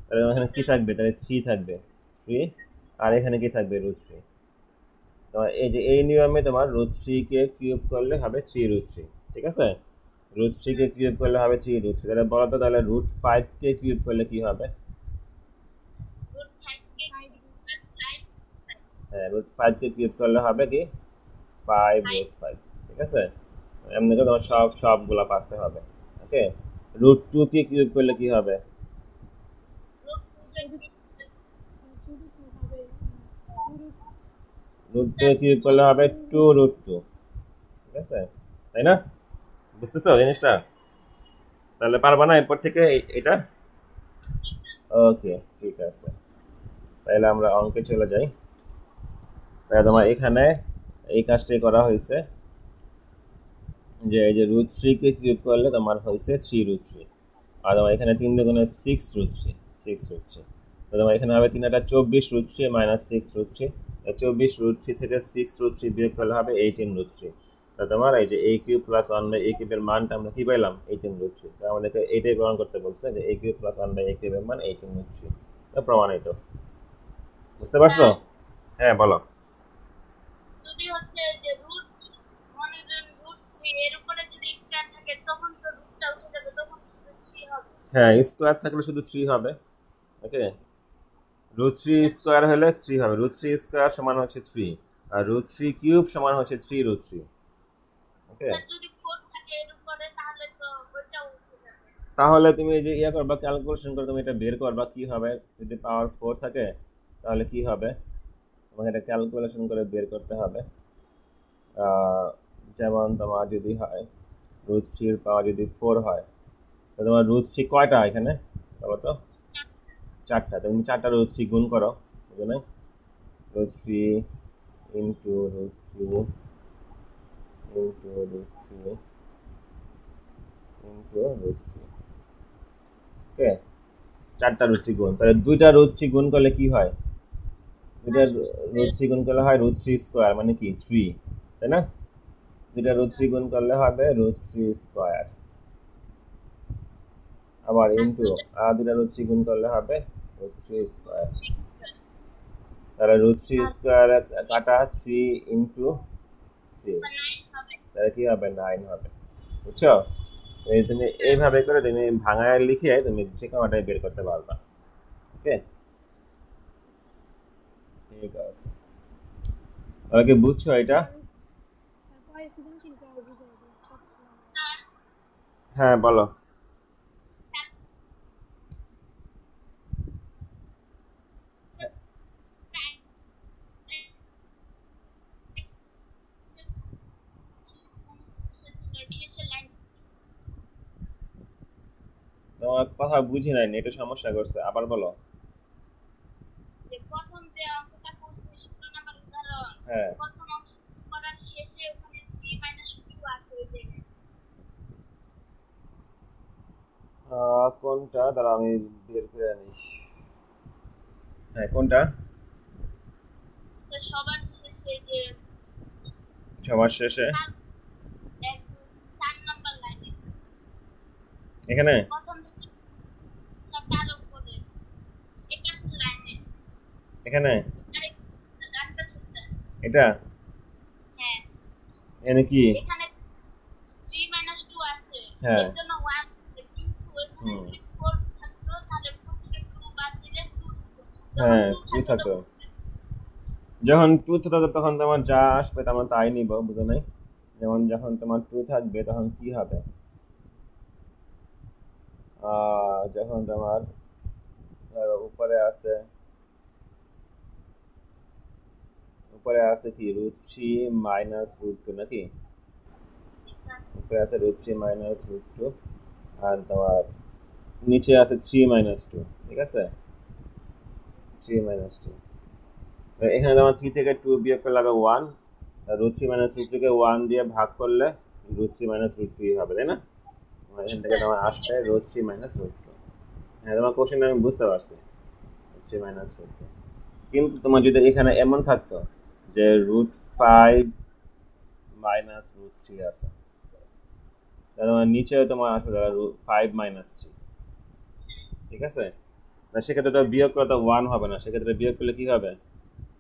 তাহলে এখানে কি থাকবে? তাহলে 3 থাকবে, 3, আর এখানে কি থাকবে √3। তোমার এই যে এই নিয়মে তোমার √3 কে কিউব করলে হবে 3√3। ঠিক আছে, √3 কে কিউব করলে হবে 3√3। তাহলে বলো তো, তাহলে √5 কে কিউব করলে কি হবে? হ্যাঁ, √5 কে কিউব করলে হবে কি 5√5। ঠিক আছে, এমনি করে তোমার সবগুলা পারতে হবে। ওকে, √2 কে কিউব করলে কি হবে? √2 কিউব করলে হবে 2√2। ঠিক আছে, তাই না? বুঝতেছো জিনিসটা? তাহলে পারবা না এরপর থেকে এটা? ওকে, ঠিক আছে, তাহলে আমরা অঙ্কে চলে যাই। তাহলে তোমার এখানে এই কাজটাই করা হয়েছে যে এই যে √3 কে কিউব করলে তোমার হয়েছে 3√3, আর তোমার এখানে 3 দুগুণে 6√3, তো তোমার এখানে হবে 3 টা 24√3 মাইনাস 6√3, 24√3 থেকে 6√3 বিয়োগ করলে হবে 18√3। তো তোমার এই যে a কিউব প্লাস 1/a কিউবের মানটা আমরা কি পাইলাম 18√3। তো আমাদেরকে এইটাই প্রমাণ করতে বলছে যে a কিউব প্লাস 1/a কিউবের মান 18√3। তো প্রমাণিত। বুঝতে পারছো? হ্যাঁ বলো। যদি হচ্ছে যে রুট মনে করেন √3 এর উপরে যদি স্কয়ার থাকে তখন তো রুটটা উঠে যাবে, তখন শুধু 3 হবে। হ্যাঁ, স্কয়ার থাকলে শুধু 3 হবে। ওকে, √3 স্কয়ার হলে 3 হবে, √3 স্কয়ার সমান হচ্ছে 3, আর √3 কিউব সমান হচ্ছে 3√3। ওকে, যদি 4 থাকে এর উপরে তাহলে তো ওইটাও উঠে যাবে। তাহলে তুমি এই যে ইয়া করবা, ক্যালকুলেশন করে তুমি এটা বের করবা কি হবে। যদি পাওয়ার 4 থাকে তাহলে কি হবে, তোমাকে এটা ক্যালকুলেশন করে বের করতে হবে। যেমন তোমার যদি হয় √3 এর পাওয়ার যদি 4 হয়, তো তোমার √3 কয়টা এখানে বলো তো? 4টা। তুমি 4টা √3 গুণ করো, বুঝলে? √3 ইন্টু √3 ইন্টু √3 ইন্টু √3। ওকে, 4টা √3 গুণ, তাহলে 2টা √3 গুণ করলে কি হয়? দুইটা রুট 3 গুণ করলে হয় রুট 3 স্কয়ার মানে কি 3, তাই না? দুইটা রুট 3 গুণ করলে হবে রুট 3 স্কয়ার, আবার ইনটু আর দুইটা রুট 3 গুণ করলে হবে রুট 3 স্কয়ার। তাহলে রুট 3 স্কয়ার কাটা 3 ইনটু 3, তাহলে কি হবে 9 হবে। বুঝছো? এই তুমি এইভাবে করে তুমি ভাঙায় লিখে তুমি যে কোনোটাই বের করতে পারবা। ওকে, ঠিক আছে। ওকে, বুঝছো এটা? হ্যাঁ বলো। তোমার কথা বুঝি নাই, নেটে সমস্যা করছে, আবার বলো। যে প্রথম যে অঙ্কটা করছি 16 নাম্বার উদাহরণ, হ্যাঁ প্রথম অংশ করার শেষে ওখানে 3 2 আছে ওই জায়গায়। কোনটা দাঁড়া আমি বের করে আনি। হ্যাঁ কোনটা? তো সবার শেষে যে সবার শেষে 4 নাম্বার লাইনে এখানে প্রথম থেকে তার উপরে এই পাশের লাইনে এখানে আরেক ডান পাশেরটা। এটা হ্যাঁ, এখানে কি? এখানে 3 2 আছে, হ্যাঁ এর জন্য 1, কিন্তু ওখানে হুম যদি 4 থাকতো তাহলে 4 থেকে 2 বাদ দিলে 2 থাকতো। হ্যাঁ 2 যখন 2 থাকতো থাকতো, যখন 2 থাকতো তখন তোমার যা আসবে তেমন তাই নিব, বুঝো নাই? যেমন যখন তোমার 2 থাকবে তখন কি হবে, যখন তোমার উপরে আছে কি রুট 3 মাইনাস রুট 2 নাকি? উপরে আছে রুট 3 মাইনাস রুট 2 আর তোমার নিচে আছে 3 মাইনাস 2, ঠিক আছে? 3 মাইনাস 2, এখানে তোমার 3 থেকে 2 বিয়োগ করলে হবে 1, রুট 3 মাইনাস রুট 2 কে 1 দিয়ে ভাগ করলে রুট 3 মাইনাস রুট 2 হবে, তাই না? এখান থেকে তোমার আসবে রুট 3 মাইনাস রুট 2। হ্যাঁ তোমার কোশ্চেন আমি বুঝতে পারছি, রুট 3 মাইনাস রুট 2। কিন্তু তোমার যদি এখানে এমন থাকতো যে রুট 5 মাইনাস রুট 3 আছে, তাহলে তোমার নিচে তোমার আসবে 5 মাইনাস 3, ঠিক আছে? না সেক্ষেত্রে তো বিয়োগ করলে তো 1 হবে না, সেক্ষেত্রে বিয়োগ করলে কি হবে?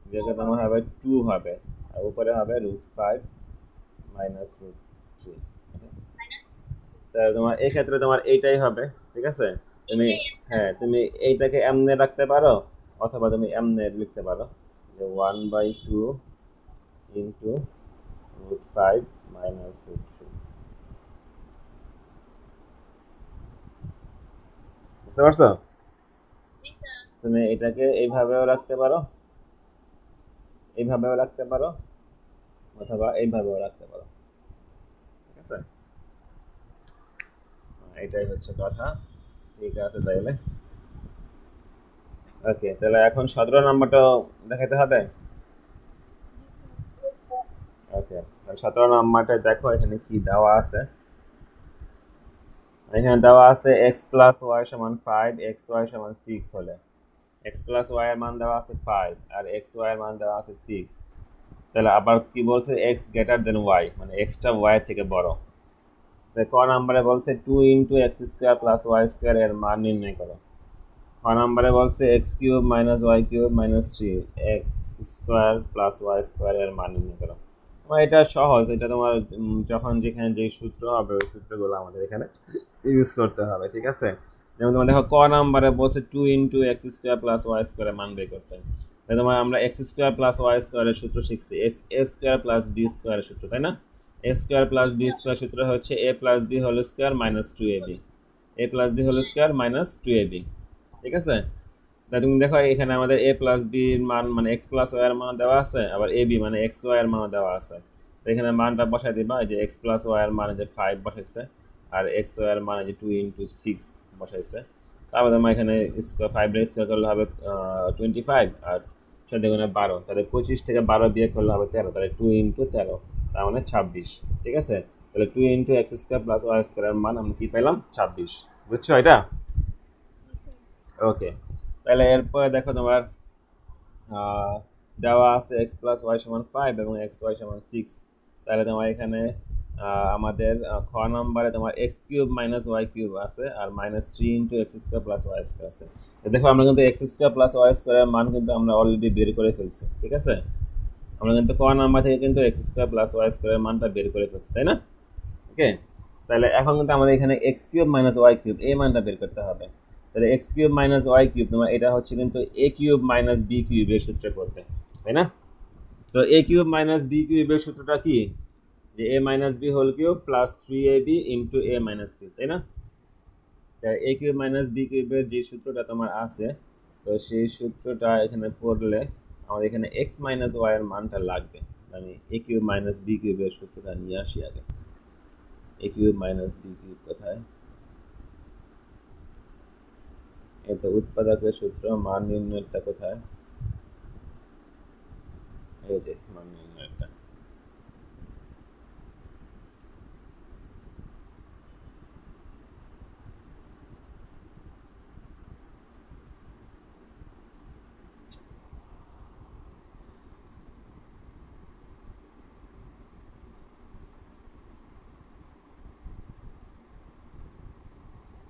বিয়োগ করলে তোমার হবে 2 হবে, আর উপরে হবে রুট 5 মাইনাস রুট 3। তাহলে তোমার এই ক্ষেত্রে তোমার এইটাই হবে, ঠিক আছে? তুমি হ্যাঁ তুমি এইটাকে এমনে রাখতে পারো, অথবা তুমি এমনে লিখতে পারো যে 1/2 ইন্টু রুট 5 মাইনাস রুট 3। বুঝতে পারছো? তুমি এটাকে এইভাবেও রাখতে পারো, এইভাবেও রাখতে পারো, অথবা এইভাবেও রাখতে পারো, ঠিক আছে? এটাই হচ্ছে কথা, ঠিক আছে? তাইলে ওকে, তাহলে এখন 17 নাম্বারটা দেখাতে হবে। ওকে, 17 নাম্বারটা দেখো এখানে কি দেওয়া আছে। এখানে দেওয়া আছে এক্স প্লাস ওয়াই সমান 5, এক্স ওয়াই সমান 6 হলে এক্স প্লাস ওয়াই এর মান দেওয়া আছে 5 আর এক্স ওয়াই এর মান দেওয়া আছে 6। তাহলে আবার কি বলছে, এক্স গ্রেটার দেন ওয়াই, মানে এক্সটা ওয়াই থেকে বড়। ক নাম্বারে বলছে 2 into x square plus Y square এর মান নির্ণয় করো। খ নাম্বারে বলছে x cube minus Y cube minus 3 x square plus Y square এর মান নির্ণয় করো। এটা সহজ, এটা তোমার যখন যেখানে যে সূত্র হবে ওই সূত্রগুলো আমাদের এখানে ইউজ করতে হবে, ঠিক আছে? যেমন তোমার দেখো ক নাম্বারে বলছে 2 into x square plus y স্কোয়ারের মান বের করতে। তাই তোমার আমরা এক্স স্কোয়ার প্লাস ওয়াই স্কোয়ারের সূত্র শিখছি, এ স্কোয়ার প্লাস বি স্কোয়ারের সূত্র, তাই না? A square plus B square সূত্র হচ্ছে A plus B whole square minus 2ab, A plus B whole square minus 2ab, ঠিক আছে? তাই তুমি দেখো এখানে আমাদের এ প্লাস বি এর মান মানে এক্স প্লাস ওয়াই এর মান দেওয়া আছে, আবার এ বি মানে এক্স ওয়াই এর মান দেওয়া আছে। তো এখানে মানটা বসাই দিবা, যে এক্স প্লাস ওয়াই এর মানে যে 5 বসাইছে, আর এক্স ওয়াই এর মানে যে 2 ইন্টু 6 বসাইছে। তারপরে আমার এখানে 5 রে স্কোয়ার করলে হবে 25, আর 4 গুণে 12, তাহলে 25 থেকে 12 বিয়োগ করলে হবে 13, তাহলে 2 ইন্টু 13 তার মানে 26, ঠিক আছে? তাহলে 2 into x square plus Y square এর মান আমরা কি পেলাম? 26। বুঝছো এটা? ওকে, তাহলে এরপরে দেখো তোমার দেওয়া আছে x প্লাস ওয়াই সমান 5 এবং x y সমান 6, তাহলে তোমার এখানে আমাদের খ নম্বরে তোমার x cube minus Y cube আছে আর minus 3 into x square plus Y square আছে। দেখো আমরা কিন্তু এক্স স্কোয়ার প্লাস ওয়াই স্কোয়ারের মান কিন্তু আমরা অলরেডি বের করে ফেলছি, ঠিক আছে? আমরা কিন্তু ক নাম্বার থেকে কিন্তু এক্স স্কোয়ার প্লাস ওয়াই স্কোয়ারের মানটা বের করে ফেলছি, তাই না? ওকে, তাহলে এখন কিন্তু আমাদের এখানে x cube minus Y cube এই মানটা বের করতে হবে। তাহলে x cube minus Y cube তোমার এটা হচ্ছে কিন্তু এ কিউব মাইনাস বি কিউবের সূত্রে পড়বে, তাই না? তো এ কিউব মাইনাস বি কিউবের সূত্রটা কি? যে A minus B whole cube plus 3ab into A minus B, তাই না? এ কিউব মাইনাস বি কিউবের যে সূত্রটা তোমার আছে, তো সেই সূত্রটা এখানে পড়লে আমাদের এখানে এক্স মাইনাস ওয়াই এর মানটা লাগবে। আমি এ কিউব মাইনাস বি কিউবের সূত্রটা নিয়ে আসি আগে। এ কিউব মাইনাস বি কিউব কোথায়? এটা উৎপাদকের সূত্র, মান নির্ণয়টা কোথায়? এই যে মান নির্ণয়টা।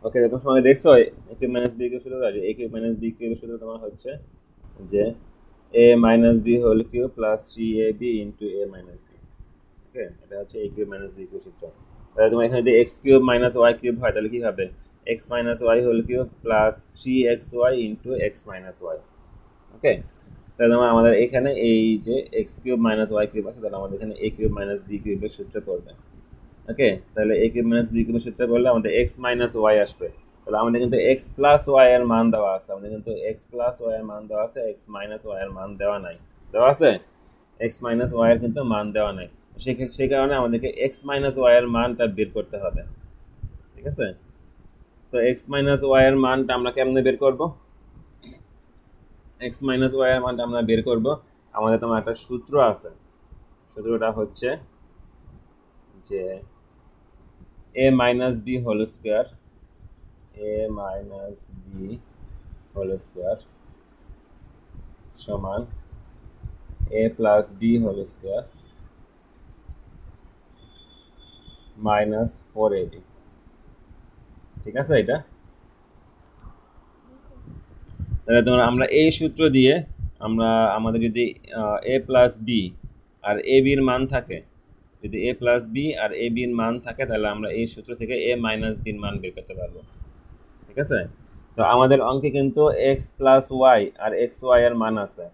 ওকে, তুমি সঙ্গে দেখছো এ কিউব মাইনাস বি কিউব সূত্র আছে। এ কিউব মাইনাস বি কিউবের সূত্র তোমার হচ্ছে যে A minus B whole cube plus 3ab into A minus B. Okay, এটা হচ্ছে A cube minus B cube সূত্র। তাহলে তোমার এখানে যদি X cube minus Y cube হয় তাহলে কি হবে? X minus Y whole cube plus 3xy into X minus Y. Okay, তাহলে আমাদের এখানে এই যে x cube minus Y cube আছে, তাহলে আমাদের এখানে এ কিউব মাইনাস বি কিউবের সূত্রে পড়বে। ওকে, তাহলে এ কিউব মাইনাস বি কিউবের সূত্রে পড়লে আমাদের এক্স মাইনাস ওয়াই আসবে। তাহলে আমাদের কিন্তু এক্স প্লাস ওয়াই এর মান দেওয়া আছে, আমাদের কিন্তু এক্স প্লাস ওয়াই এর মান দেওয়া আছে, এক্স মাইনাস ওয়াই এর মান দেওয়া নাই। দেওয়া আছে এক্স মাইনাস ওয়াই এর কিন্তু মান দেওয়া নাই, সেই কারণে আমাদেরকে এক্স মাইনাস ওয়াই এর মানটা বের করতে হবে, ঠিক আছে? তো এক্স মাইনাস ওয়াই এর মানটা আমরা কেমনে বের করব? এক্স মাইনাস ওয়াই এর মানটা আমরা বের করব, আমাদের তোমার একটা সূত্র আছে। সূত্রটা হচ্ছে যে A minus B whole square, A minus B whole square সমান A plus B whole square minus 4ab, ঠিক আছে? এটা তাহলে তোমার আমরা এই সূত্র দিয়ে আমরা আমাদের যদি এ প্লাস বি আর এ বির মান থাকে, যদি এ প্লাস বি আর এ বির মান থাকে তাহলে আমরা এই সূত্র থেকে এ মাইনাস বির মান বের করতে পারবো, ঠিক আছে? তো আমাদের অঙ্কে কিন্তু এক্স প্লাস ওয়াই আর এক্স ওয়াই এর মান আছে,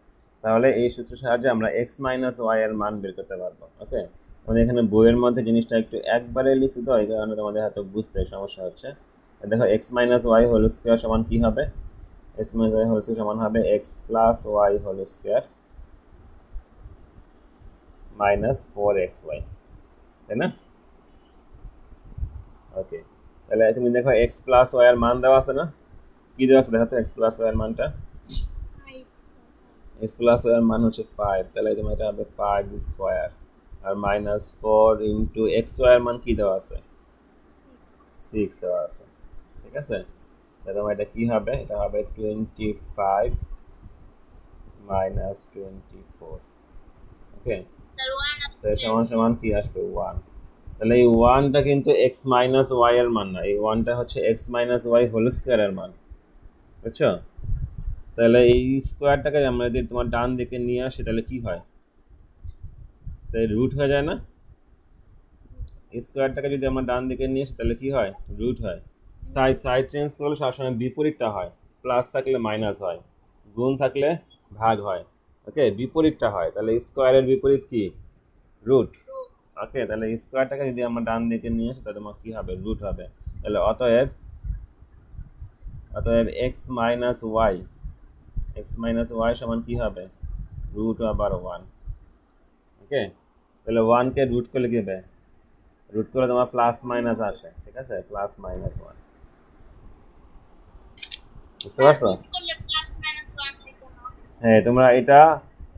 তাহলে এই সূত্রের সাহায্যে আমরা এক্স মাইনাস ওয়াই এর মান বের করতে পারবো। ওকে, আমাদের এখানে বইয়ের মধ্যে জিনিসটা একটু একবারে লিখছি, তো এই কারণে তোমাদের হয়তো বুঝতে সমস্যা হচ্ছে। দেখো x minus Y whole square সমান কি হবে? X minus Y whole square সমান হবে x plus y whole square minus 4xy, তাই না? ওকে, তাহলে তুমি দেখো এক্স প্লাস ওয়াই এর মান দেওয়া আছে না? কি দেওয়া আছে দেখো তো এক্স প্লাস ওয়াই এর মানটা? এক্স প্লাস ওয়াই এর মান হচ্ছে 5, তাহলে তোমার এটা হবে 5 স্কোয়ার আর মাইনাস 4 ইন্টু এক্স ওয়াই এর মান কি দেওয়া আছে? 6 দেওয়া আছে, ঠিক আছে? তাহলে তোমার এটা কি হবে? এটা হবে 25 মাইনাস 24। ওকে, তাহলে সমান সমান কি আসবে? 1। তাহলে এই 1টা কিন্তু এক্স মাইনাস ওয়াই এর মান না, এই 1টা হচ্ছে x minus Y whole square এর মান, বুঝছো? তাহলে এই স্কোয়ারটাকে আমরা যদি তোমার ডান দিকে নিয়ে আসি তাহলে কি হয়? তাই রুট হয়ে যায় না? স্কোয়ারটাকে যদি আমরা ডান দিকে নিয়ে আসি তাহলে কি হয়? রুট হয়। সাইড চেঞ্জ করলে সবসময় বিপরীতটা হয়, প্লাস থাকলে মাইনাস হয়, গুণ থাকলে ভাগ হয়। ওকে, বিপরীতটা হয়, তাহলে স্কোয়ারের বিপরীত কি? রুট। ওকে, তাহলে স্কোয়ারটাকে যদি আমরা ডান দিকে নিয়ে আসি তাহলে তোমার কি হবে? রুট হবে। তাহলে অতএব এক্স মাইনাস ওয়াই সমান কি হবে? রুট আবার 1। ওকে, তাহলে 1কে রুট করলে কি হবে? রুট করলে তোমার প্লাস মাইনাস আসে, ঠিক আছে? প্লাস মাইনাস 1, বুঝতে পারছো? হ্যাঁ, তোমরা এটা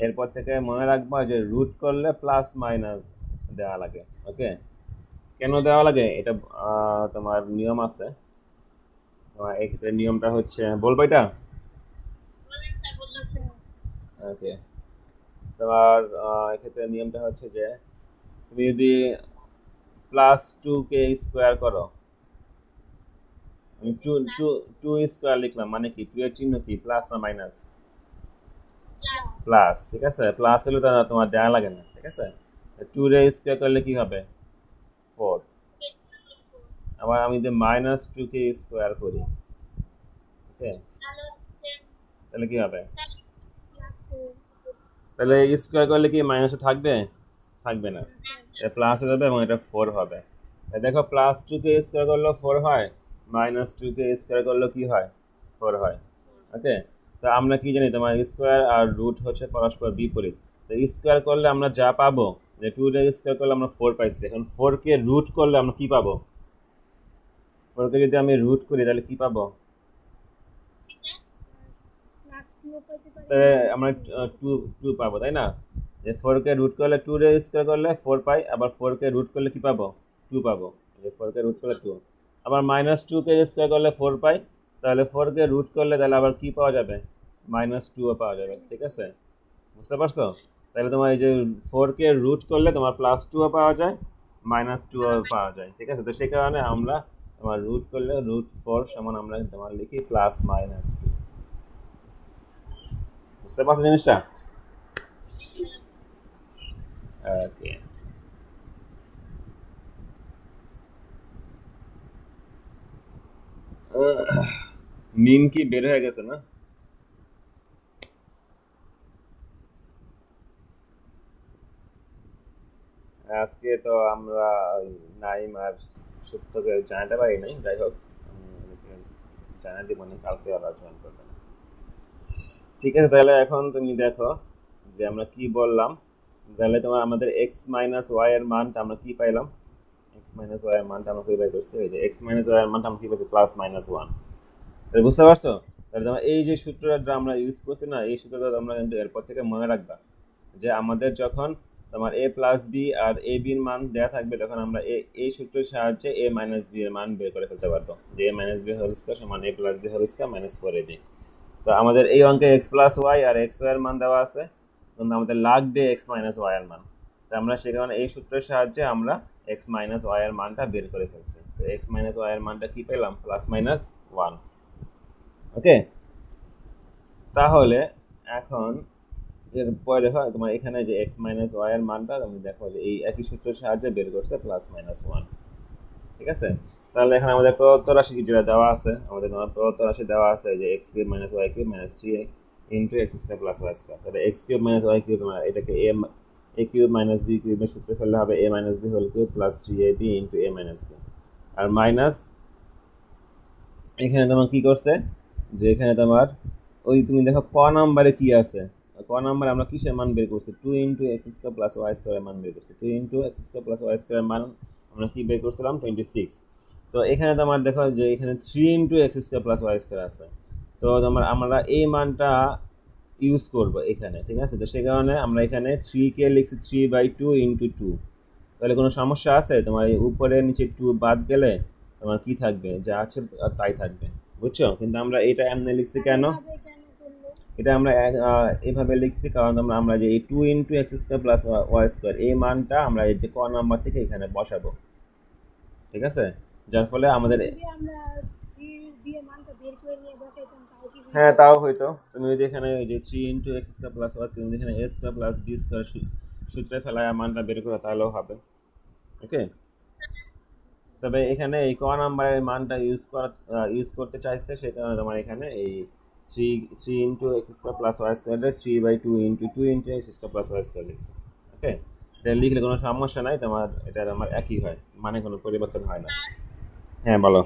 এরপর থেকে মনে রাখবা যে রুট করলে প্লাস মাইনাস দেওয়া লাগে। ওকে, কেন দেওয়া লাগে এটা তোমার নিয়ম আছে। এই ক্ষেত্রে নিয়মটা হচ্ছে, বলবো এটা? ওকে, তোমার এক্ষেত্রে নিয়মটা হচ্ছে যে তুমি যদি প্লাস 2কে স্কোয়ার করো, টু টু টু স্কোয়ার লিখলাম, মানে কি 2 এর চিহ্ন কি, প্লাস না মাইনাস? প্লাস, ঠিক আছে। প্লাস হলে তো তোমার দেওয়া লাগে না, ঠিক আছে। 2 রে স্কোয়ার করলে কি হবে, 4। আবার আমি যদি মাইনাস 2কে স্কোয়ার করি, ওকে, তাহলে কি হবে? তাহলে স্কোয়ার করলে কি মাইনাসে থাকবে? থাকবে না, প্লাস হয়ে যাবে এবং এটা 4 হবে। দেখো প্লাস 2কে স্কোয়ার করলেও 4 হয়, মাইনাস 2কে স্কোয়ার করলেও কি হয়, 4 হয়। ওকে, তো আমরা কি জানি, তোমার স্কোয়ার আর রুট হচ্ছে পরস্পর বিপরীত। তো স্কোয়ার করলে আমরা যা পাবো, যে 2 রে স্কোয়ার করলে আমরা 4 পাইছি, এখন 4কে রুট করলে আমরা কি পাবো? 4কে যদি আমি রুট করি তাহলে কি পাবো? তাহলে আমরা 2 পাবো, তাই না? যে 4কে রুট করলে 2 রে স্কোয়ার করলে 4 পাই, আবার 4কে রুট করলে কি পাবো, 2 পাবো। যে 4কে রুট করলে 2, আবার মাইনাস 2কে স্কোয়ার করলে 4 পাই, তাহলে 4কে রুট করলে তাহলে আবার কি পাওয়া যাবে, মাইনাস 2ও পাওয়া যাবে, ঠিক আছে। বুঝতে পারছো? তাহলে তোমার এই যে 4কে রুট করলে তোমার প্লাস 2ও পাওয়া যায়, মাইনাস 2ও পাওয়া যায়, ঠিক আছে। তো সেই কারণে আমরা তোমার রুট করলে রুট 4 সমান আমরা তোমার লিখি প্লাস মাইনাস 2। বুঝতে পারছো জিনিসটা? ওকে, মিম কি বের হয়ে গেছে না? আজকে তো আমরা নাইম আর সত্যকে জানাতে পারি নাই, যাই হোক জানা দিব না, কালকে আবার জয়েন করবে না, ঠিক আছে। তাহলে এখন তুমি দেখো যে আমরা কি বললাম। তাহলে তোমার আমাদের এক্স মাইনাস ওয়াই এর মানটা আমরা কি পাইলাম, এক্স মাইনাস ওয়াই এর মানটা আমরা কি পাই করছি, ওই যে এক্স মাইনাস ওয়াই এর মানটা আমরা কি পাইছি, প্লাস মাইনাস 1। তাহলে বুঝতে পারছো? তাহলে তোমার এই যে সূত্রটা আমরা ইউজ করছি না, এই সূত্রটা তোমরা কিন্তু এরপর থেকে মনে রাখবা, যে আমাদের যখন তোমার এ প্লাস বি আর এ বির মান দেওয়া থাকবে, তখন আমরা এই সূত্রের সাহায্যে এ মাইনাস বি এর মান বের করে ফেলতে পারবো, যে A minus B whole square সমান A plus B whole square minus 4ab। তো আমাদের এই অঙ্কে এক্স প্লাস ওয়াই আর এক্স ওয়াই এর মান দেওয়া আছে, কিন্তু আমাদের লাগবে এক্স মাইনাস ওয়াই এর মান। তো আমরা সে কারণে এই সূত্রের সাহায্যে আমরা এক্স মাইনাস ওয়াই এর মানটা বের করে ফেলছি। তো এক্স মাইনাস ওয়াই এর মানটা কি পেলাম, প্লাস মাইনাস 1। ওকে, তাহলে এখন এরপরে দেখো তোমার এখানে যে এক্স মাইনাস ওয়াই এর মানটা তুমি দেখো যে এই একই সূত্রের সাহায্যে বের করছে, প্লাস মাইনাস 1, ঠিক আছে। তাহলে এখানে আমাদের প্রদত্ত রাশি যেটা দেওয়া আছে, আমাদের প্রদত্ত রাশি দেওয়া আছে যে x cube minus Y cube minus 3 into x square plus Y square. তাহলে x cube minus Y cube, এটাকে এ কিউব মাইনাস বি কিউবের সূত্রে ফেললে হবে A minus B whole cube plus 3ab into A minus B. আর minus এখানে তোমার কি করছে, যে এখানে তোমার ওই তুমি দেখো ক নাম্বারে কি আছে, ক নাম্বারে আমরা কিসের মান বের করছি, 2 into x square plus y স্কোয়ারের মান বের করছি। 2 into x square plus y স্কোয়ারের মান আমরা কি বের করছিলাম, 26। তো এখানে তোমার দেখো যে এখানে 3 into x square plus Y square আছে, তো তোমার আমরা এই মানটা ইউজ করব এখানে, ঠিক আছে। তো সেই কারণে আমরা এখানে 3কে লিখছি 3/2 ইন্টু 2। তাহলে কোনো সমস্যা আছে? তোমার এই উপরে নিচে 2 বাদ গেলে তোমার কি থাকবে, যা আছে তাই থাকবে, বুঝছো? কিন্তু আমরা এটা এমনি লিখছি কেন, এটা আমরা এইভাবে লিখছি কারণ আমরা যে এই 2 into x square plus Y square এই মানটা আমরা এই যে ক নাম্বার থেকে এখানে বসাবো, ঠিক আছে। যার ফলে আমাদের হ্যাঁ তাও হইতো, তুমি যদি এখানে যে 3 into x square plus Y square এখানে a square plus B square সূত্রে ফেলায় মানটা বের করো তাহলেও হবে, ওকে। তবে এখানে এই ক নাম্বারের মানটা ইউজ করতে চাইছে, সেই কারণে তোমার এখানে এই 3 into x square plus y স্কোয়ারে 3/2 into 2 into x square plus Y square লিখছে, ওকে। এটা লিখলে কোনো সমস্যা নাই, তোমার এটা আমার একই হয়, মানে কোনো পরিবর্তন হয় না। হ্যাঁ বলো।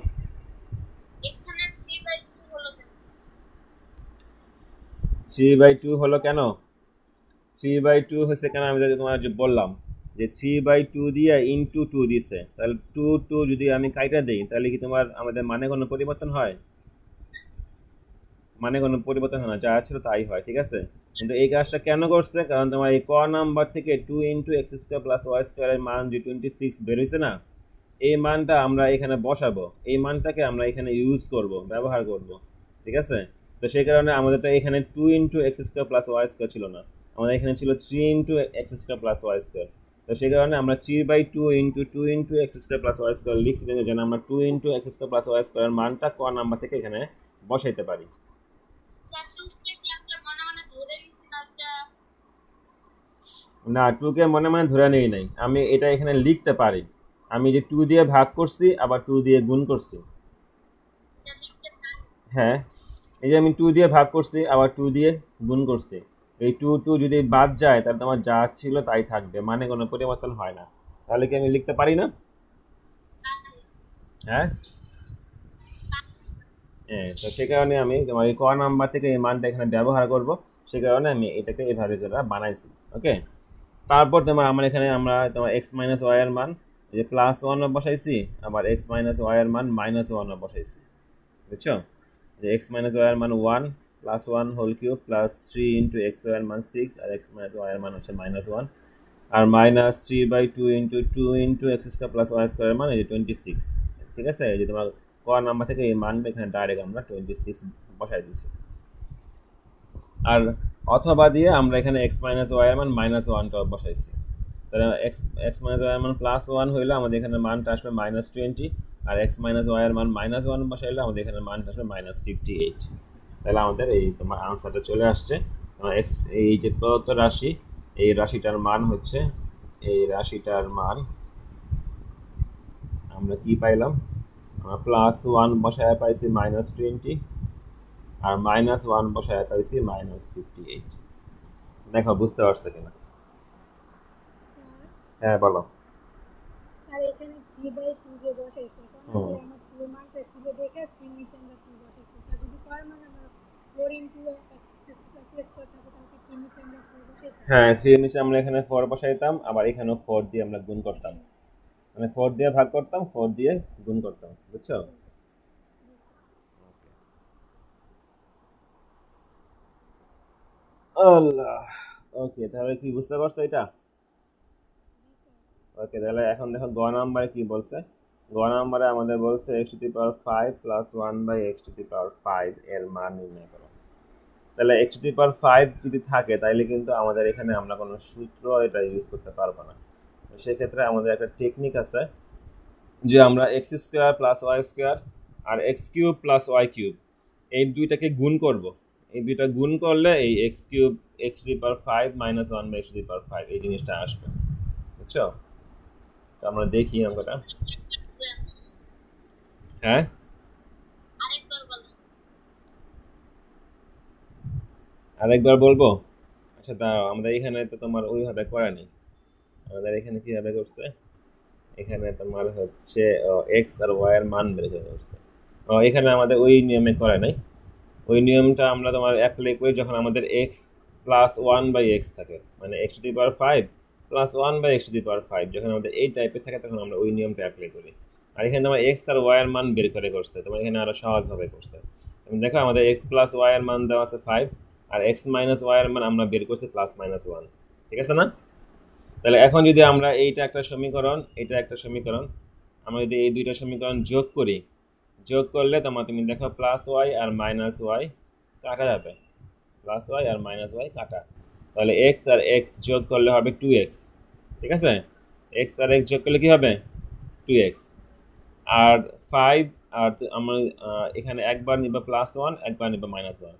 এখানে 3/2 হলো কেন? 3/2 হলো কেন, 3/2 হয়েছে কেন আমি তোমার যে বললাম যে 3/2 দিয়ে ইন্টু 2 দিছে, তাহলে 2 যদি আমি কাইটা দিই তাহলে কি তোমার আমাদের মানে কোনো পরিবর্তন হয়, মানে কোনো পরিবর্তন হয় না, যা ছিল তাই হয়, ঠিক আছে। কিন্তু এই কাজটা কেন করছে, কারণ তোমার এই ক নাম্বার থেকে 2 into x square plus y স্কোয়ারের মান যে 26 বের হয়েছে না, এই মানটা আমরা এখানে বসাবো, এই মানটাকে আমরা এখানে ইউজ করব, ব্যবহার করব, ঠিক আছে। তো সেই কারণে আমাদের তো এখানে 2 into x square plus Y square ছিল না, আমাদের এখানে ছিল 3 into x square plus Y square. তো সেই কারণে আমরা 3/2 into 2 into x square plus Y square লিখছি, যেন আমরা 2 into x square plus y স্কোয়ারের মানটা ক নাম্বার থেকে এখানে বসাইতে পারি। স্যার 2 কে আমরা মনে মনে ধরে নিছি না একটা? না, 2 কে মনে মনে ধরে নেই নাই, আমি এটা এখানে লিখতে পারি। আমি যে 2 দিয়ে ভাগ করছি আবার 2 দিয়ে গুণ করছি। এটা লিখতে পারি। হ্যাঁ, এই যে আমি 2 দিয়ে ভাগ করছি আবার 2 দিয়ে গুণ করছি, এই 2 যদি বাদ যায় তাহলে তোমার যা ছিল তাই থাকবে, মানে কোনো পরিবর্তন হয় না। তাহলে কি আমি লিখতে পারি না? হ্যাঁ, হ্যাঁ। তো সে কারণে আমি তোমার এই ক নাম্বার থেকে এই মানটা এখানে ব্যবহার করব, সে কারণে আমি এটাকে এভাবে করে বানাইছি। ওকে, তারপর তোমার আমার এখানে আমরা তোমার এক্স মাইনাস ওয়াই এর মান এই যে +1 বসাইছি, আবার এক্স মাইনাস ওয়াই এর মান -1 বসাইছি, বুঝছো? যে এক্স মাইনাস ওয়াই এর মান 1 +1 whole cube plus 3 into x Y এর মান 6 আর এক্স মাইনাস ওয়াই এর মান হচ্ছে -1 আর -3/2 into 2 into x square plus y স্কোয়ারের মান এই যে 26। ঠিক আছে, এই যে তোমার ক নাম্বার থেকে এই মানটা এখানে ডাইরেক্ট আমরা 26 বসাই দিছি। আর অথবা দিয়ে আমরা এখানে এক্স মাইনাস ওয়াই এর মান -1টা বসাইছি। তাহলে এক্স মাইনাস ওয়াই এর মান +1 হইলে আমাদের এখানে মানটা আসবে -20, আর এক্স মাইনাস ওয়াই এর মান -1 বসাইলে আমাদের এখানে মানটা আসবে -58। তাহলে আমাদের এই তোমার আনসারটা চলে আসছে। এক্স এই যে প্রদত্ত রাশি, এই রাশিটার মান হচ্ছে, এই রাশিটার মান আমরা কি পাইলাম, আমরা +1 বসায় পাইছি -20 আর -1 বসায় পাইছি -58। দেখো বুঝতে পারছো কিনা? স্যার হ্যাঁ বলো। স্যার এখানে 3/2 যে বসাইছে, কারণ হুম, কি আমার 2 মানটা ছিল দেখে 3 নিচে আমরা 2 বসাইছি। স্যার যদি কর মানে আমরা 4 into x plus Y square থাকে তাহলে 3 নিচে আমরা 4 বসাইতাম। হ্যাঁ, 3 এর নিচে আমরা এখানে 4 বসাইতাম, আবার এখানেও 4 দিয়ে আমরা গুণ করতাম, মানে 4 দিয়ে ভাগ করতাম, 4 দিয়ে গুণ করতাম, বুঝছো? জি স্যার। আল্লাহ। ওকে, তাহলে কি বুঝতে পারছো এটা? জি স্যার। ওকে, তাহলে এখন দেখো গ নাম্বারে কি বলছে। গ নাম্বারে আমাদের বলছে x⁵ প্লাস 1/x⁵ এর মান নির্ণয় করো। তাহলে x⁵ যদি থাকে তাহলে কিন্তু আমাদের এখানে আমরা কোনো সূত্র এটা ইউজ করতে পারবো না। সেক্ষেত্রে আমাদের একটা টেকনিক আছে যে আমরা x² প্লাস ওয়াই স্কোয়ার আর x³ প্লাস ওয়াই কিউব এই দুইটাকে গুণ করব। এই দুইটা গুণ করলে এই x³ x⁵ -1/x⁵ এই জিনিসটা আসবে, বুঝছো? তো আমরা দেখি অঙ্কটা। হ্যাঁ, আরেকবার বলো। আরেকবার বলবো। আচ্ছা, তা আমাদের এখানে তো তোমার ওইভাবে করা নেই, আমাদের এখানে কিভাবে করছে, এখানে তোমার হচ্ছে এক্স আর ওয়াই এর মান বের করে করছে। এখানে আমাদের ওই নিয়মে করে নাই, ওই নিয়মটা আমরা তোমার অ্যাপ্লাই করি যখন আমাদের এক্স +1/x থাকে, মানে x⁵ প্লাস 1/x⁵ যখন আমাদের এই টাইপের থাকে তখন আমরা ওই নিয়মটা অ্যাপ্লাই করি। আর এখানে তোমার এক্স আর ওয়াই এর মান বের করে করছে, তোমার এখানে আরো সহজভাবে করছে। দেখো আমাদের এক্স প্লাস ওয়াই এর মান দেওয়া আছে 5 আর এক্স মাইনাস ওয়াই এর মান আমরা বের করছি +-1। ঠিক আছে না? তাহলে এখন যদি আমরা এইটা একটা সমীকরণ, এটা একটা সমীকরণ, আমরা যদি এই দুইটা সমীকরণ যোগ করি, যোগ করলে তুমি দেখো +y আর -y কাটা যাবে, +y আর -y কাটা, তাহলে x আর x যোগ করলে হবে 2x। ঠিক আছে, x আর x যোগ করলে কি হবে 2x। আর 5 আর আমরা এখানে একবার নিব +1, একবার নিব -1,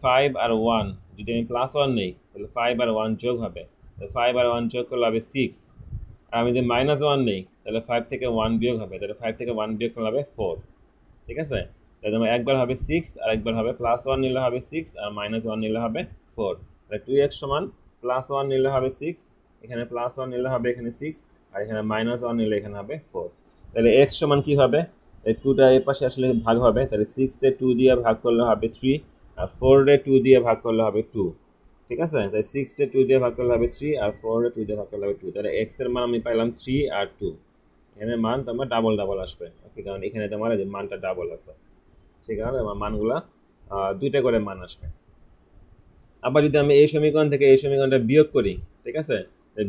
5 আর 1 যদি আমি +1 নেই তাহলে 5 আর 1 যোগ হবে, 5 আর 1 যোগ করলে হবে 6। আর আমি যদি -1 নেই তাহলে 5 থেকে 1 বিয়োগ হবে, তাহলে 5 থেকে 1 বিয়োগ করলে হবে 4। ঠিক আছে, তাহলে তোমার একবার হবে 6 আর একবার হবে +1 নিলে হবে 6 আর -1 নিলে হবে 4। তাহলে 2x সমান +1 নিলে হবে 6, এখানে +1 নিলে হবে এখানে 6 আর এখানে -1 নিলে এখানে হবে 4। তাহলে x সমান কি হবে, এই 2টা এই পাশে আসলে ভাগ হবে, তাহলে 6 রে 2 দিয়ে ভাগ করলে হবে 3 আর 4 রে 2 দিয়ে ভাগ করলে হবে 2। ঠিক আছে, তাই 6 রে 2 দিয়ে ভাগ করলে হবে 3 আর 4 রে 2 দিয়ে ভাগ করলে হবে 2। তাহলে x এর মান আমি পাইলাম 3 আর 2, এখানে মান তোমার ডাবল ডাবল আসবে। ওকে, কারণ এখানে তোমার যে মানটা ডাবল আছে সেই কারণে আমার মানগুলা দুইটা করে মান আসবে। আবার যদি আমি এই সমীকরণ থেকে এই সমীকরণটা বিয়োগ করি, ঠিক আছে,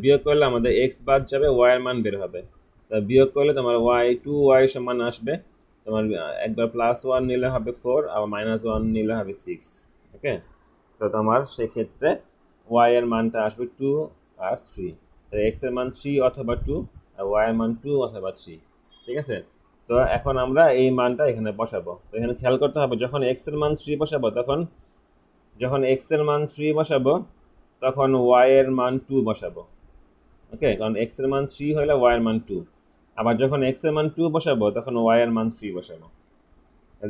বিয়োগ করলে আমাদের এক্স বাদ যাবে, ওয়াই এর মান বের হবে। তা বিয়োগ করলে তোমার y সমান আসবে তোমার একবার +1 নিলে হবে 4 আর -1 নিলে হবে 6। ওকে, তো তোমার সেক্ষেত্রে ওয়াই এর মানটা আসবে 2 আর 3। তাহলে এক্স এর মান 3 অথবা 2 আর ওয়াই এর মান 2 অথবা 3। ঠিক আছে, তো এখন আমরা এই মানটা এখানে বসাবো। তো এখানে খেয়াল করতে হবে যখন এক্স এর মান 3 বসাবো যখন এক্স এর মান 3 বসাবো তখন ওয়াই এর মান 2 বসাবো। ওকে, কারণ এক্স এর মান 3 হলে ওয়াই এর মান 2। আবার যখন এক্স এর মান 2 বসাবো তখন ওয়াই এর মান 3 বসাবো।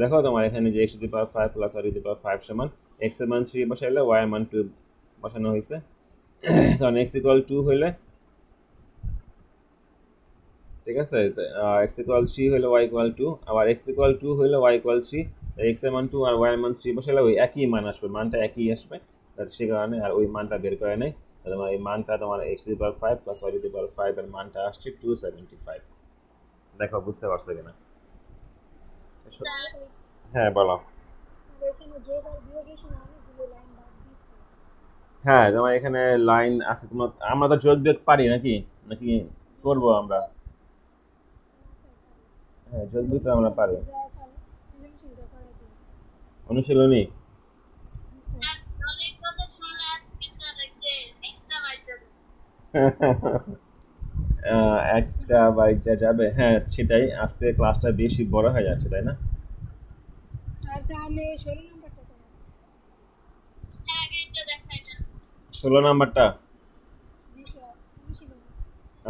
দেখো তোমার এখানে যে x⁵ প্লাস r⁵ সমান এক্স এর মান 3 বসাইলে ওয়াই এর মান 2 বসানো হয়েছে। কারণ x = 2 হইলে, ঠিক আছে, x = 3 হইলে y = 2, আবার x = 2 হইলে y = 3। x এর মান 2 আর y এর মান 3 বসালে ওই একই মান আসবে, মানটা একই আসবে। সে কারণে আর ওই মানটা বের করে নেই। তোমার এই মানটা তোমার x⁵ প্লাস y⁵ এর মানটা আসছে 275। দেখো বুঝতে পারছো কিনা? স্যার হ্যাঁ বলো। এখানে যোগ আর বিয়োগের সময় অনেকগুলো লাইন বাদ দিচ্ছে। হ্যাঁ, তোমার এখানে লাইন আছে, তোমার আমরা তো যোগ বিয়োগ পারি নাকি নাকি করবো আমরা? হ্যাঁ, যোগ বিয়োগ তো আমরা পারি। যা স্যার সৃজনশীলতা করাতে। অনুশীলনী জি স্যার। অনেক কথা শুনলে আজকে স্যার যে একটা বাড়িতে একটা বাইচা যাবে, হ্যাঁ সেটাই, আজকে ক্লাসটা বেশি বড় হয়ে যাচ্ছে তাই না? আর তাহলে 16 নাম্বারটা করা। স্যার আগে এটা দেখাই দেন। 16 নাম্বারটা? জি স্যার অনুশীলন।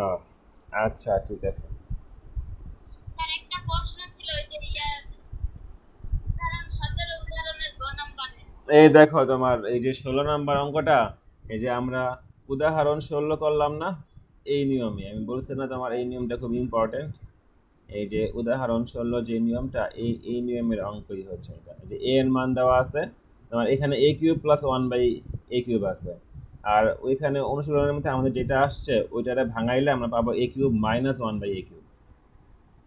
ও, আচ্ছা ঠিক আছে। স্যার একটা প্রশ্ন ছিল ওই যে উদাহরণ 17 উদাহরণের গ নাম্বারে। এই দেখো তোমার এই যে 16 নাম্বার অঙ্কটা, এই যে আমরা উদাহরণ 16 করলাম না, এই নিয়মে আমি বলছি না তোমার এই নিয়মটা খুব ইম্পর্টেন্ট। এই যে উদাহরণ 16 যে নিয়মটা, এই নিয়মের অঙ্কই হচ্ছে এটা। যে a এর মান দেওয়া আছে তোমার, এখানে a³ প্লাস 1/a³ আছে, আর ওইখানে অনুশীলনের মধ্যে আমাদের যেটা আসছে ওইটারে ভাঙাইলে আমরা পাবো a³ মাইনাস 1/a³।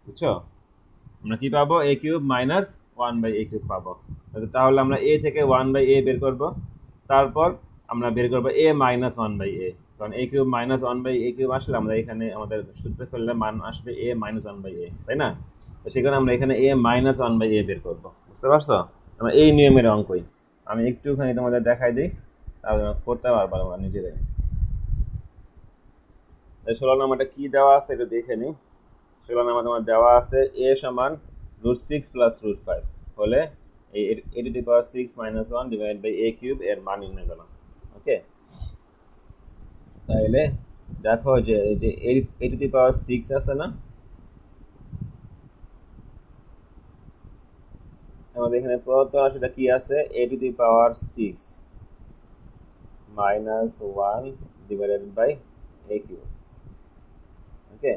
বুঝছো? আমরা কি পাবো? a³ মাইনাস 1/a³ পাবো। তাহলে আমরা a থেকে 1/a বের করব, তারপর আমরা বের করবো a মাইনাস 1/a, কারণ a³ মাইনাস 1/a³ আসলে আমরা এখানে আমাদের সূত্রে ফেললে মান আসবে a মাইনাস 1/a, তাই না? তো সেখানে আমরা এখানে a মাইনাস 1/a বের করবো। বুঝতে পারছো? আমরা এই নিয়মের অঙ্কই আমি একটুখানি তোমাদের দেখাই দিই, তাহলে করতে পারবো আমরা নিজেরাই। 16 নাম্বারটা কি দেওয়া আছে এটা দেখে নিই। 16 নাম্বার তোমার দেওয়া আছে a সমান √6 প্লাস √5 হলে এই a⁶ minus 1 divide by a³ এর মান নির্ণয় করলাম। ওকে, তাহলে দেখো যে এই যে a⁶ আছে না, আমাদের এখানে প্রদত্ত রাশিটা কি আছে? a⁶ minus 1 divided by a³। ওকে,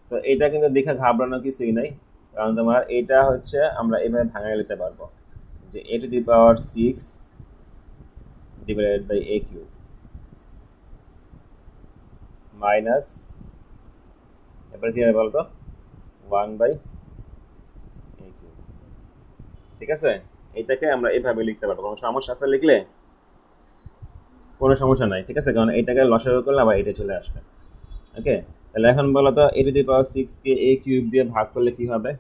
তো এটা কিন্তু দেখে ঘাবড়ানোর কিছুই নাই, কারণ তোমার এটা হচ্ছে আমরা এভাবে ভাঙায় নিতে পারবো যে a⁶ divided by a³ minus, এবার কি হবে বলতো, 1/a³। ঠিক আছে, এটাকে আমরা এভাবে লিখতে পারবো। কোনো সমস্যা আছে লিখলে? কোনো সমস্যা নাই, ঠিক আছে, কারণ এটাকে লসাগু করলে আবার এটা চলে আসবে। ওকে, তাহলে এখন বলো তো a⁶ কে a³ দিয়ে ভাগ করলে কি হবে?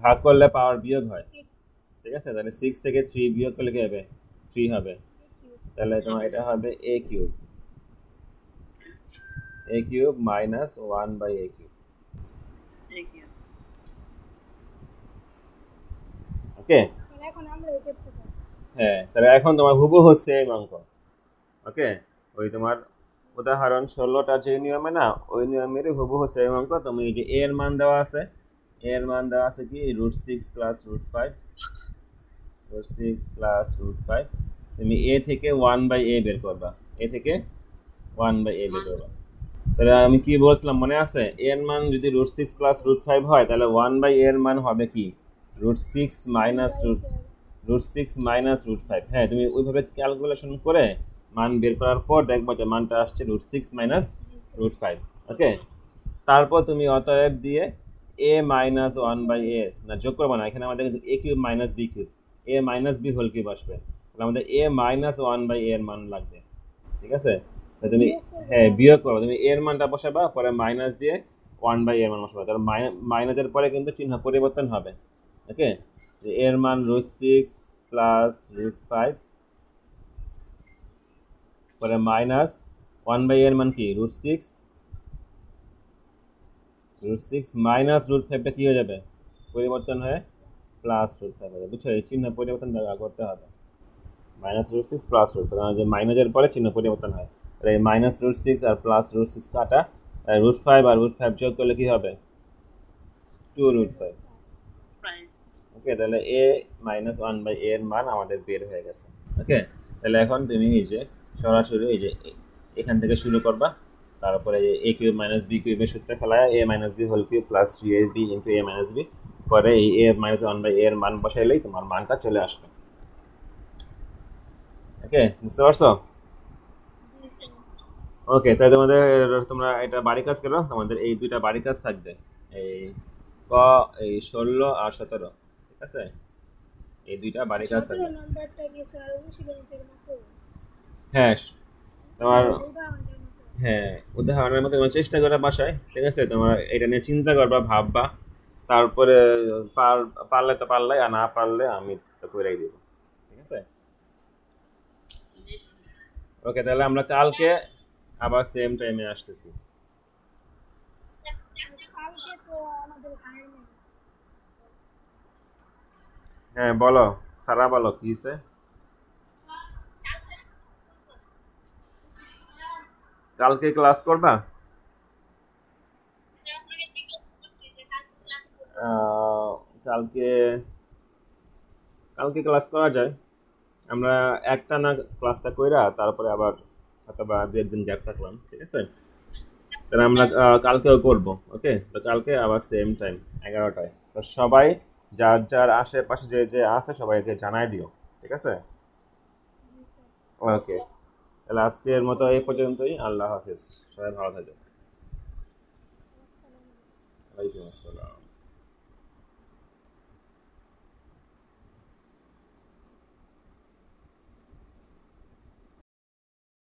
ভাগ করলে পাওয়ার বিয়োগ হয়, ঠিক আছে, তাহলে 6 থেকে 3 বিয়োগ করলে কি হবে? 3 হবে। তাহলে তোমার এটা হবে a³ মাইনাস 1/a³। ওকে, তাহলে এখন আমরা এই করতে পারি। হ্যাঁ, তাহলে এখন তোমার হুবহু সেম অঙ্ক। ওকে, ওই তোমার উদাহরণ 16টা যে নিয়মে না, ওই নিয়মেরই হুবহু সেম অঙ্ক। তুমি এই যে a এর মান দেওয়া আছে, a এর মান দেওয়া আছে কি √6 প্লাস √5, √6 প্লাস √5। তুমি a থেকে 1/a বের করবা, a থেকে 1/a বের করবা। তাহলে আমি কি বলছিলাম মনে আছে? a এর মান যদি √6 প্লাস √5 হয় তাহলে 1/a এর মান হবে কি √6 মাইনাস √5। হ্যাঁ, তুমি ওইভাবে ক্যালকুলেশন করে মান বের করার পর দেখবা যে মানটা আসছে √6 মাইনাস √5। ওকে, তারপর তুমি অতএব দিয়ে a মাইনাস 1/a না যোগ করবো না, এখানে আমাদের a³ minus b³ a minus b whole cube আসবে, তাহলে আমাদের a মাইনাস 1/a এর মান লাগবে। ঠিক আছে, তুমি হ্যাঁ বিয়োগ করো, তুমি এর মানটা বসাবা, পরে মাইনাস দিয়ে 1/a এর মান বসাবা, তাহলে মাইনাসের পরে কিন্তু চিহ্ন পরিবর্তন হবে। ওকে, এর মান √6 প্লাস √5 পরে মাইনাস 1/a এর মান কি √6 মাইনাস √5টা কি হয়ে যাবে পরিবর্তন হয়ে প্লাস √5 হয়ে যাবে। বুঝছো, এই চিহ্ন পরিবর্তন করতে হবে। মাইনাস √6 প্লাস √5, কারণ যে মাইনাসের পরে চিহ্ন পরিবর্তন হয়। আর এই মাইনাস √6 আর প্লাস √6 কাটা, √5 আর √5 যোগ করলে কি হবে 2√5। ওকে, তাহলে a মাইনাস 1/a এর মান আমাদের বের হয়ে গেছে। ওকে, তাহলে এখন তুমি এই যে সরাসরি এই যে এখান থেকে শুরু করবা, তারপরে a কিউব মাইনাস b কিউবের সূত্রে ফেলায় a minus b whole cube plus 3ab into a minus b, পরে এই a মাইনাস 1/a এর মান বসাইলেই তোমার মানটা চলে আসবে। ওকে, বুঝতে পারছো? ওকে, তাই তোমরা এটা বাড়ি কাজ করো। তোমাদের এই দুইটা বাড়ি কাজ থাকবে, এই 16 আর 17। ঠিক আছে, এই দুইটা বাড়ি কাজ থাকবে। হ্যাঁ, তোমার হ্যাঁ উদাহরণের মতো তোমার চেষ্টা করা বাসায়। ঠিক আছে, তোমার এটা নিয়ে চিন্তা করবা, ভাববা, তারপরে পারলে তো পারলে, আর না পারলে আমি তো করেই দিব। ঠিক আছে, ওকে, তাহলে আমরা কালকে আবার সেম টাইমে আসতেছি। হ্যাঁ বলো, সারা বলো কি হয়েছে। কালকে ক্লাস করবা? কালকে ক্লাস করা যায়। আমরা একটা না ক্লাসটা কইরা তারপরে আবার অথবা 2 দিন গ্যাপ রাখলাম। ঠিক আছে, তাহলে আমরা কালকেও করব। ওকে, তো কালকে আবার সেম টাইম 11টায়। তো সবাই যার যার আশেপাশে যে যে আছে সবাইকে জানাই দিও। ঠিক আছে, ওকে, তাহলে আজকের মতো এই পর্যন্তই। আল্লাহ হাফেজ, সবাই ভালো থাকবে। ওয়ালাইকুম আসসালাম।